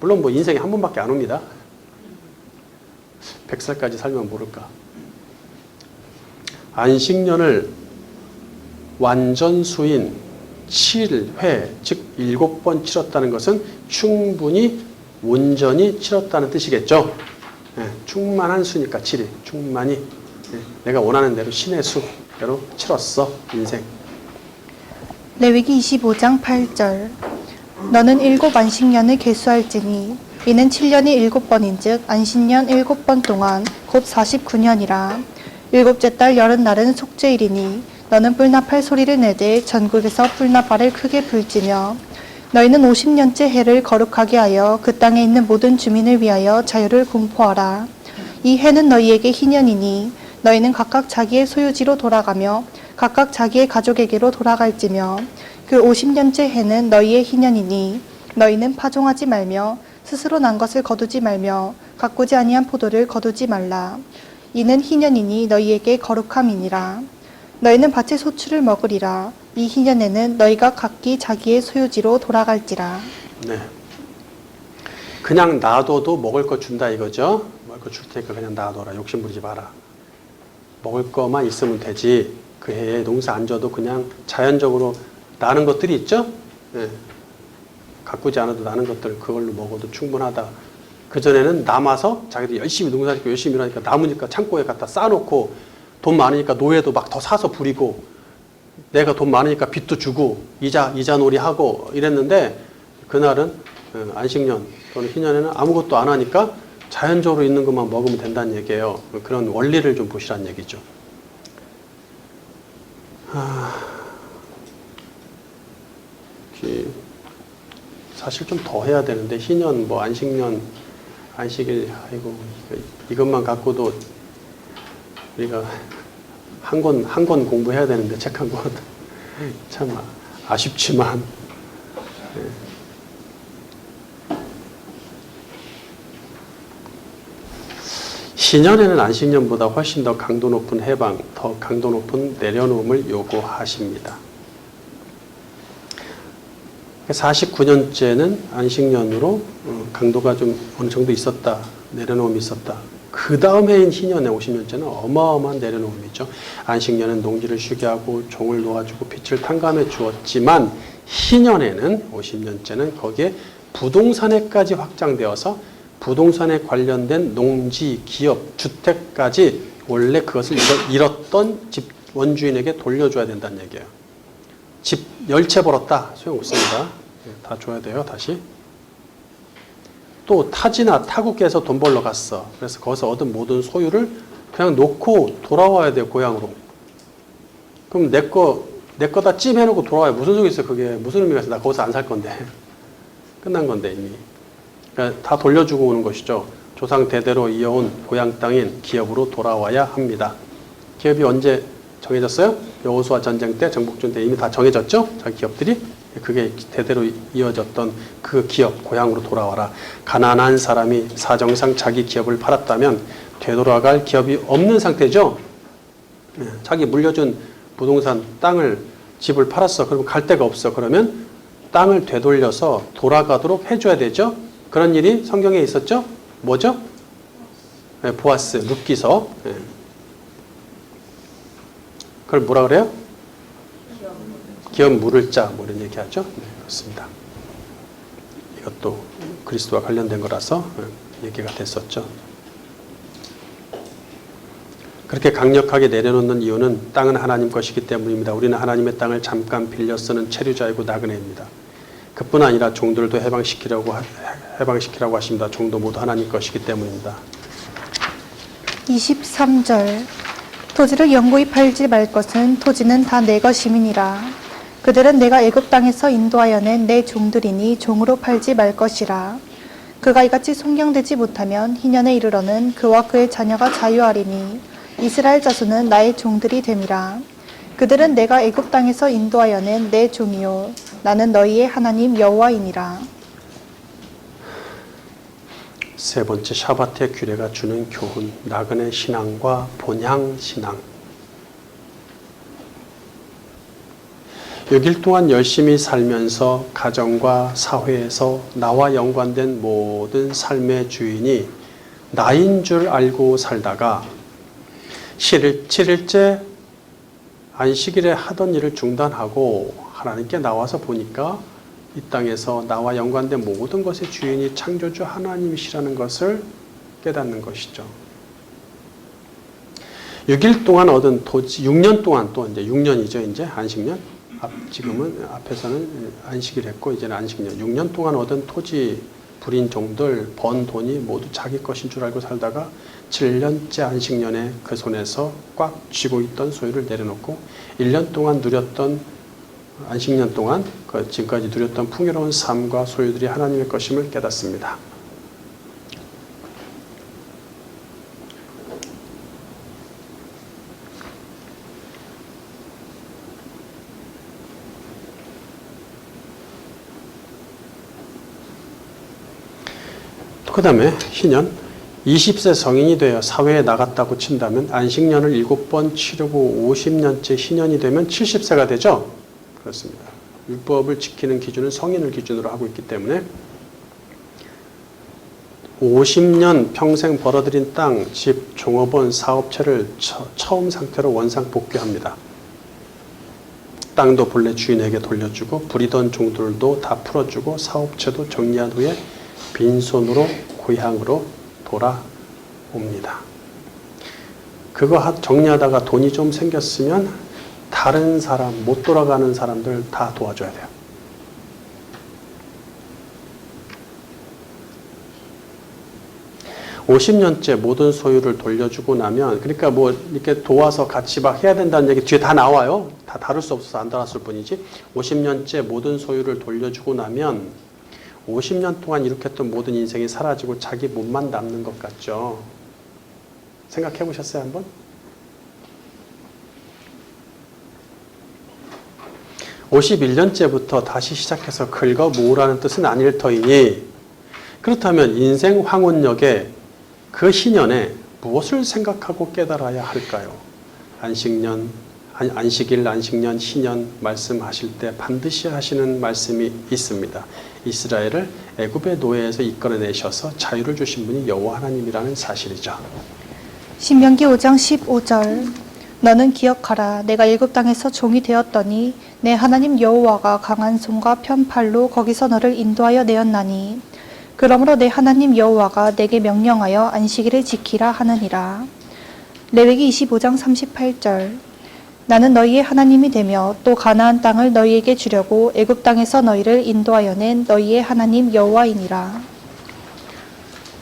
물론 뭐 인생에 한 번밖에 안 옵니다. 100살까지 살면 모를까. 안식년을 완전수인 7회 즉 7번 치렀다는 것은 충분히 온전히 치렀다는 뜻이겠죠. 네, 충만한 수니까 7이 충만히 내가 원하는 대로 신의 수대로 치렀어 인생. 레위기 25장 8절 너는 7 안식년을 계수할지니 이는 7년이 7번인즉 안식년 7번 동안 곧 49년이라. 7째 달 여름날은 속죄일이니 너는 뿔나팔 소리를 내되 전국에서 뿔나팔을 크게 불지며 너희는 50년째 해를 거룩하게 하여 그 땅에 있는 모든 주민을 위하여 자유를 공포하라. 이 해는 너희에게 희년이니 너희는 각각 자기의 소유지로 돌아가며 각각 자기의 가족에게로 돌아갈지며 그 50년째 해는 너희의 희년이니 너희는 파종하지 말며 스스로 난 것을 거두지 말며 가꾸지 아니한 포도를 거두지 말라. 이는 희년이니 너희에게 거룩함이니라. 너희는 밭의 소출을 먹으리라. 이 희년에는 너희가 각기 자기의 소유지로 돌아갈지라. 네. 그냥 놔둬도 먹을 거 준다 이거죠. 먹을 거 줄 테니까 그냥 놔둬라. 욕심 부리지 마라. 먹을 것만 있으면 되지 그 해에 농사 안 져도 그냥 자연적으로 나는 것들이 있죠. 예. 가꾸지 않아도 나는 것들 그걸로 먹어도 충분하다. 그전에는 남아서 자기들이 열심히 농사짓고 열심히 일하니까 남으니까 창고에 갖다 쌓아놓고 돈 많으니까 노예도 막 더 사서 부리고 내가 돈 많으니까 빚도 주고 이자 놀이 하고 이랬는데 그날은 안식년 또는 희년에는 아무것도 안 하니까 자연적으로 있는 것만 먹으면 된다는 얘기예요. 그런 원리를 좀 보시라는 얘기죠. 사실 좀 더 해야 되는데 희년, 뭐 안식년, 안식일, 아이고 이것만 갖고도 우리가 한 권 공부해야 되는데 책 한 권 참 아쉽지만 희년에는 안식년보다 훨씬 더 강도 높은 해방, 더 강도 높은 내려놓음을 요구하십니다. 49년째는 안식년으로 강도가 좀 어느 정도 있었다. 내려놓음이 있었다. 그 다음 해인 희년에 50년째는 어마어마한 내려놓음이죠. 안식년은 농지를 쉬게 하고 종을 놓아주고 빛을 탕감해 주었지만 희년에는 50년째는 거기에 부동산에까지 확장되어서 부동산에 관련된 농지, 기업, 주택까지 원래 그것을 잃었던 집 원주인에게 돌려줘야 된다는 얘기예요. 집 10채 벌었다. 소용없습니다. 다 줘야 돼요. 다시. 또 타지나 타국에서 돈 벌러 갔어. 그래서 거기서 얻은 모든 소유를 그냥 놓고 돌아와야 돼요. 고향으로. 그럼 내 거 다 찜해놓고 돌아와요. 무슨 소용이 있어요. 그게 무슨 의미가 있어요. 나 거기서 안 살 건데. 끝난 건데 이미. 그러니까 다 돌려주고 오는 것이죠. 조상 대대로 이어온 고향 땅인 기업으로 돌아와야 합니다. 기업이 언제 정해졌어요? 여호수아 전쟁 때, 정복준 때 이미 다 정해졌죠? 자기 기업들이. 그게 대대로 이어졌던 그 기업, 고향으로 돌아와라. 가난한 사람이 사정상 자기 기업을 팔았다면 되돌아갈 기업이 없는 상태죠? 자기 물려준 부동산, 땅을, 집을 팔았어. 그러면 갈 데가 없어. 그러면 땅을 되돌려서 돌아가도록 해줘야 되죠? 그런 일이 성경에 있었죠? 뭐죠? 보아스, 룻기서. 그걸 뭐라 그래요? 기업 물을 자, 뭐 이런 얘기 하죠? 네, 그렇습니다. 이것도 그리스도와 관련된 거라서 얘기가 됐었죠. 그렇게 강력하게 내려놓는 이유는 땅은 하나님 것이기 때문입니다. 우리는 하나님의 땅을 잠깐 빌려 쓰는 체류자이고 나그네입니다. 그뿐 아니라 종들도 해방시키라고 하십니다. 종도 모두 하나님 것이기 때문입니다. 23절 토지를 영구히 팔지 말 것은 토지는 다 내 것임이니라. 그들은 내가 애굽 땅에서 인도하여 낸 내 종들이니 종으로 팔지 말 것이라. 그가 이같이 송경되지 못하면 희년에 이르러는 그와 그의 자녀가 자유하리니 이스라엘 자손은 나의 종들이 됨이라. 그들은 내가 애굽 땅에서 인도하여 낸 내 종이요 나는 너희의 하나님 여호와이니라. 세 번째 샤바트의 규례가 주는 교훈, 나그네 신앙과 본향 신앙. 6일 동안 열심히 살면서 가정과 사회에서 나와 연관된 모든 삶의 주인이 나인 줄 알고 살다가 7일째 안식일에 하던 일을 중단하고 하나님께 나와서 보니까 이 땅에서 나와 연관된 모든 것의 주인이 창조주 하나님이시라는 것을 깨닫는 것이죠. 6일 동안 얻은 토지, 6년 동안 또 이제 6년이죠. 이제 안식년. 지금은 앞에서는 안식일 했고 이제는 안식년. 6년 동안 얻은 토지, 부린 종들, 번 돈이 모두 자기 것인 줄 알고 살다가 7년째 안식년에 그 손에서 꽉 쥐고 있던 소유를 내려놓고 1년 동안 누렸던 안식년 동안 지금까지 누렸던 풍요로운 삶과 소유들이 하나님의 것임을 깨닫습니다. 그 다음에 희년 20세 성인이 되어 사회에 나갔다고 친다면 안식년을 7번 치르고 50년째 희년이 되면 70세가 되죠. 그렇습니다. 율법을 지키는 기준은 성인을 기준으로 하고 있기 때문에 50년 평생 벌어들인 땅, 집, 종업원, 사업체를 처음 상태로 원상 복귀합니다. 땅도 본래 주인에게 돌려주고 부리던 종들도 다 풀어주고 사업체도 정리한 후에 빈손으로 고향으로 돌아옵니다. 그거 정리하다가 돈이 좀 생겼으면 다른 사람, 못 돌아가는 사람들 다 도와줘야 돼요. (50년째) 모든 소유를 돌려주고 나면, 그러니까 뭐 이렇게 도와서 같이 막 해야 된다는 얘기 뒤에 다 나와요. 다 다룰 수 없어서 안 달았을 뿐이지. 50년째 모든 소유를 돌려주고 나면 50년 동안 이렇게 했던 모든 인생이 사라지고 자기 몸만 남는 것 같죠. 생각해 보셨어요, 한번? (51년째부터) 다시 시작해서 긁어 모으라는 뜻은 아닐 터이니, 그렇다면 인생 황혼역에 그 희년에 무엇을 생각하고 깨달아야 할까요? 안식일, 안식년, 희년 말씀하실 때 반드시 하시는 말씀이 있습니다. 이스라엘을 애굽의 노예에서 이끌어내셔서 자유를 주신 분이 여호와 하나님이라는 사실이죠. 신명기 5장 15절. 너는 기억하라. 내가 애굽 땅에서 종이 되었더니 내 하나님 여호와가 강한 손과 편팔로 거기서 너를 인도하여 내었나니 그러므로 내 하나님 여호와가 내게 명령하여 안식일을 지키라 하느니라. 레위기 25장 38절. 나는 너희의 하나님이 되며 또 가나안 땅을 너희에게 주려고 애굽 땅에서 너희를 인도하여 낸 너희의 하나님 여호와이니라.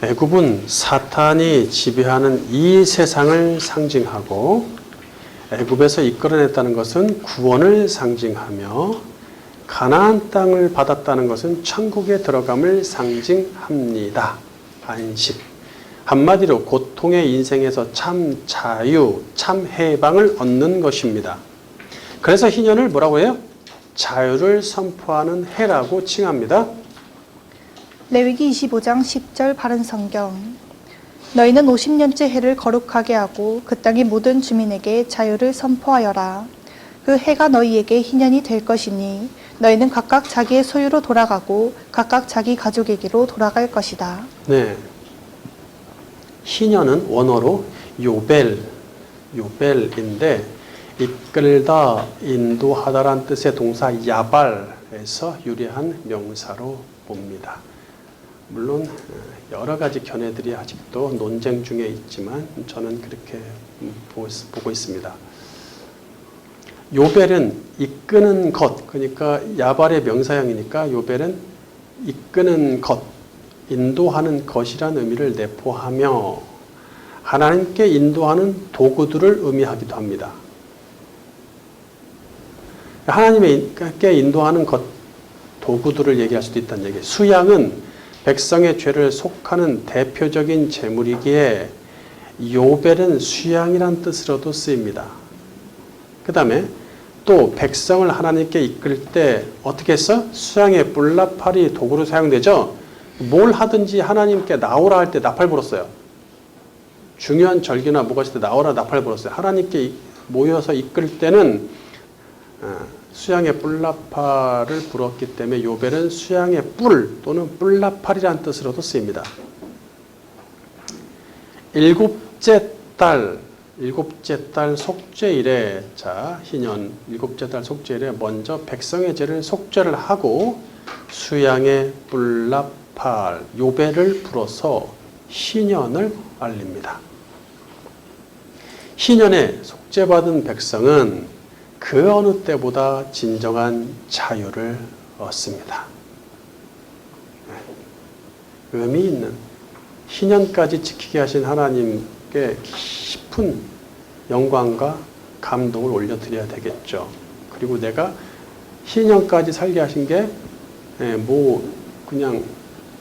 애굽은 사탄이 지배하는 이 세상을 상징하고, 애굽에서 이끌어냈다는 것은 구원을 상징하며, 가나안 땅을 받았다는 것은 천국에 들어감을 상징합니다. 안식. 한마디로 고통의 인생에서 참 자유, 참 해방을 얻는 것입니다. 그래서 희년을 뭐라고 해요? 자유를 선포하는 해라고 칭합니다. 레위기 25장 10절 바른 성경. 너희는 50년째 해를 거룩하게 하고 그 땅의 모든 주민에게 자유를 선포하여라. 그 해가 너희에게 희년이 될 것이니 너희는 각각 자기의 소유로 돌아가고 각각 자기 가족에게로 돌아갈 것이다. 네. 희년은 원어로 요벨인데, 이끌다, 인도하다란 뜻의 동사 야발에서 유래한 명사로 봅니다. 물론 여러 가지 견해들이 아직도 논쟁 중에 있지만 저는 그렇게 보고 있습니다. 요벨은 이끄는 것, 그러니까 야발의 명사형이니까 요벨은 이끄는 것, 인도하는 것이라는 의미를 내포하며 하나님께 인도하는 도구들을 의미하기도 합니다. 하나님께 인도하는 것, 도구들을 얘기할 수도 있다는 얘기예요. 수양은 백성의 죄를 속하는 대표적인 제물이기에 요벨은 수양이란 뜻으로도 쓰입니다. 그 다음에 또 백성을 하나님께 이끌 때 어떻게 해서 수양의 뿔나팔이 도구로 사용되죠. 뭘 하든지 하나님께 나오라 할 때 나팔 불었어요. 중요한 절기나 뭐가 있을 때 나오라 나팔 불었어요. 하나님께 모여서 이끌 때는 수양의 뿔나팔을 불었기 때문에 요벨은 수양의 뿔 또는 뿔나팔이라는 뜻으로도 쓰입니다. 일곱째 달 속죄일에, 자, 희년 일곱째 달 속죄일에 먼저 백성의 죄를 속죄를 하고 수양의 뿔나팔 요벨을 불어서 희년을 알립니다. 희년에 속죄받은 백성은 그 어느 때보다 진정한 자유를 얻습니다. 의미 있는 희년까지 지키게 하신 하나님께 깊은 영광과 감동을 올려드려야 되겠죠. 그리고 내가 희년까지 살게 하신 게 그냥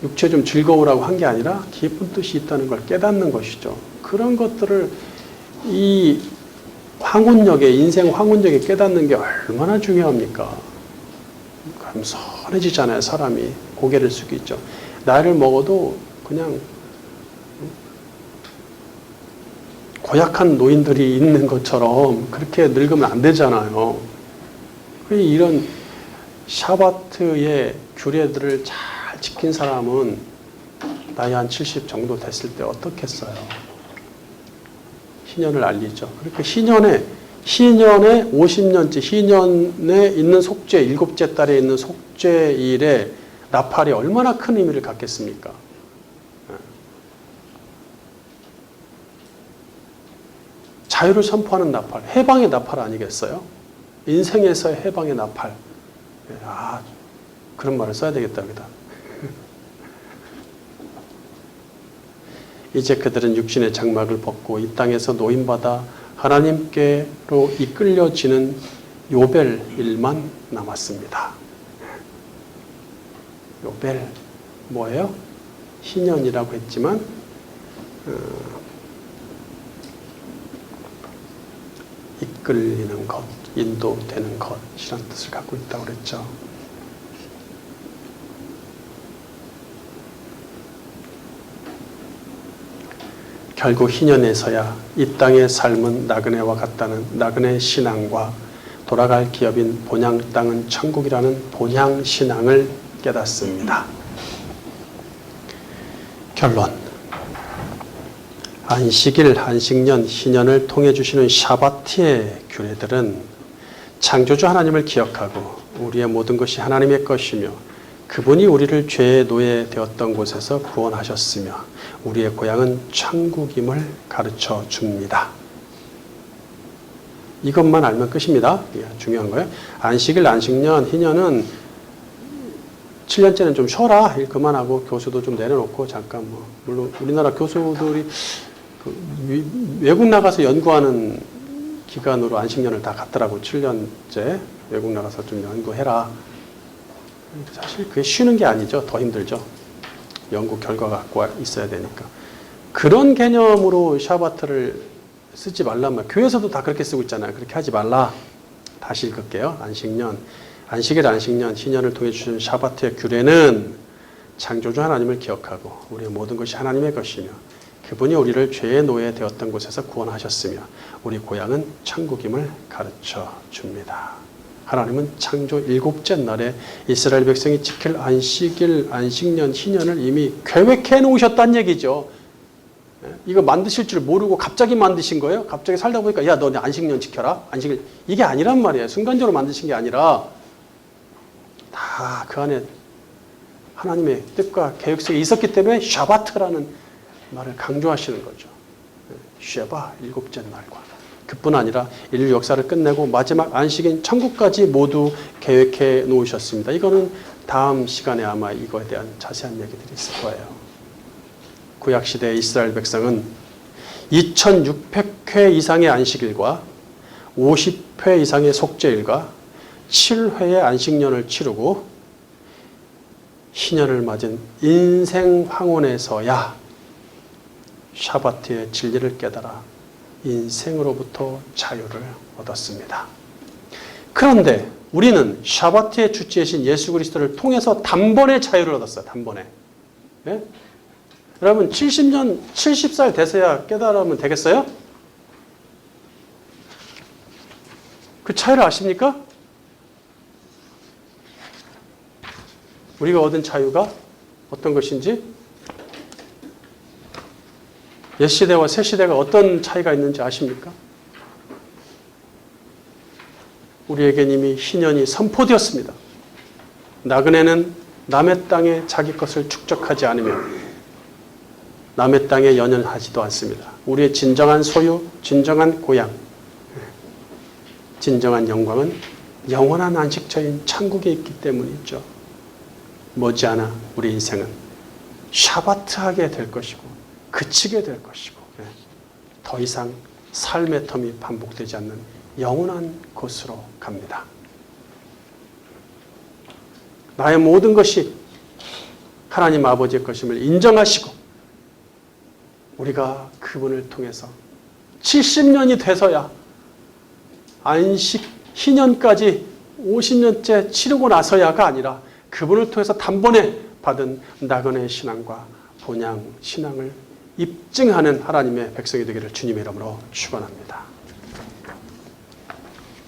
육체 좀 즐거우라고 한 게 아니라 깊은 뜻이 있다는 걸 깨닫는 것이죠. 그런 것들을 이 황혼역에, 인생 황혼역에 깨닫는 게 얼마나 중요합니까? 겸손해지잖아요. 사람이 고개를 숙이죠. 나이를 먹어도 그냥 고약한 노인들이 있는 것처럼 그렇게 늙으면 안 되잖아요. 이런 샤바트의 규례들을 잘 지킨 사람은 나이 한 70 정도 됐을 때 어떻겠어요? 희년을 알리죠. 그러니까 희년에 50년째 희년에 있는 속죄, 7째 달에 있는 속죄일에 나팔이 얼마나 큰 의미를 갖겠습니까? 자유를 선포하는 나팔, 해방의 나팔 아니겠어요? 인생에서의 해방의 나팔. 그런 말을 써야 되겠다, 여기다. 이제 그들은 육신의 장막을 벗고 이 땅에서 노임받아 하나님께로 이끌려지는 요벨일만 남았습니다. 요벨, 뭐예요? 희년이라고 했지만 이끌리는 것, 인도되는 것이라는 뜻을 갖고 있다고 그랬죠. 결국 희년에서야 이 땅의 삶은 나그네와 같다는 나그네 신앙과 돌아갈 기업인 본향 땅은 천국이라는 본향 신앙을 깨닫습니다. 결론. 안식일, 안식년, 희년을 통해 주시는 샤바트의 규례들은 창조주 하나님을 기억하고 우리의 모든 것이 하나님의 것이며 그분이 우리를 죄의 노예 되었던 곳에서 구원하셨으며 우리의 고향은 천국임을 가르쳐 줍니다. 이것만 알면 끝입니다. 중요한 거예요. 안식일, 안식년, 희년은 7년째는 좀 쉬어라. 일 그만하고 교수도 좀 내려놓고 잠깐 물론 우리나라 교수들이 외국 나가서 연구하는 기간으로 안식년을 다 갖더라고. 7년째 외국 나가서 좀 연구해라. 사실 그게 쉬는 게 아니죠. 더 힘들죠. 연구 결과가 갖고 있어야 되니까. 그런 개념으로 샤바트를 쓰지 말란 말. 교회에서도 다 그렇게 쓰고 있잖아요. 그렇게 하지 말라. 다시 읽을게요. 안식년. 안식일, 안식년, 희년을 통해 주신 샤바트의 규례는 창조주 하나님을 기억하고 우리의 모든 것이 하나님의 것이며 그분이 우리를 죄의 노예 되었던 곳에서 구원하셨으며 우리 고향은 천국임을 가르쳐 줍니다. 하나님은 창조 7째 날에 이스라엘 백성이 지킬 안식일, 안식년, 희년을 이미 계획해 놓으셨다는 얘기죠. 이거 만드실 줄 모르고 갑자기 만드신 거예요? 갑자기 살다 보니까 야, 너 안식년 지켜라. 안식일. 이게 아니란 말이에요. 순간적으로 만드신 게 아니라 다 그 안에 하나님의 뜻과 계획 속에 있었기 때문에 샤바트라는 말을 강조하시는 거죠. 쉐바, 7째 날과. 그뿐 아니라 인류 역사를 끝내고 마지막 안식인 천국까지 모두 계획해 놓으셨습니다. 이거는 다음 시간에 아마 이거에 대한 자세한 얘기들이 있을 거예요. 구약시대 이스라엘 백성은 2600회 이상의 안식일과 50회 이상의 속죄일과 7회의 안식년을 치르고 희년을 맞은 인생 황혼에서야 샤바트의 진리를 깨달아 인생으로부터 자유를 얻었습니다. 그런데 우리는 샤바트의 주체이신 예수 그리스도를 통해서 단번에 자유를 얻었어요. 단번에. 예? 여러분 70살 돼서야 깨달으면 되겠어요? 그 차이를 아십니까? 우리가 얻은 자유가 어떤 것인지, 옛시대와 새시대가 어떤 차이가 있는지 아십니까? 우리에겐 이미 희년이 선포되었습니다. 나그네는 남의 땅에 자기 것을 축적하지 않으며 남의 땅에 연연하지도 않습니다. 우리의 진정한 소유, 진정한 고향, 진정한 영광은 영원한 안식처인 천국에 있기 때문이죠. 머지않아 우리 인생은 샤바트하게 될 것이고 그치게 될 것이고 더 이상 삶의 텀이 반복되지 않는 영원한 곳으로 갑니다. 나의 모든 것이 하나님 아버지의 것임을 인정하시고 우리가 그분을 통해서 70년이 돼서야 안식 희년까지 50년째 치르고 나서야가 아니라 그분을 통해서 단번에 받은 나그네 신앙과 본향 신앙을 입증하는 하나님의 백성이 되기를 주님의 이름으로 축원합니다.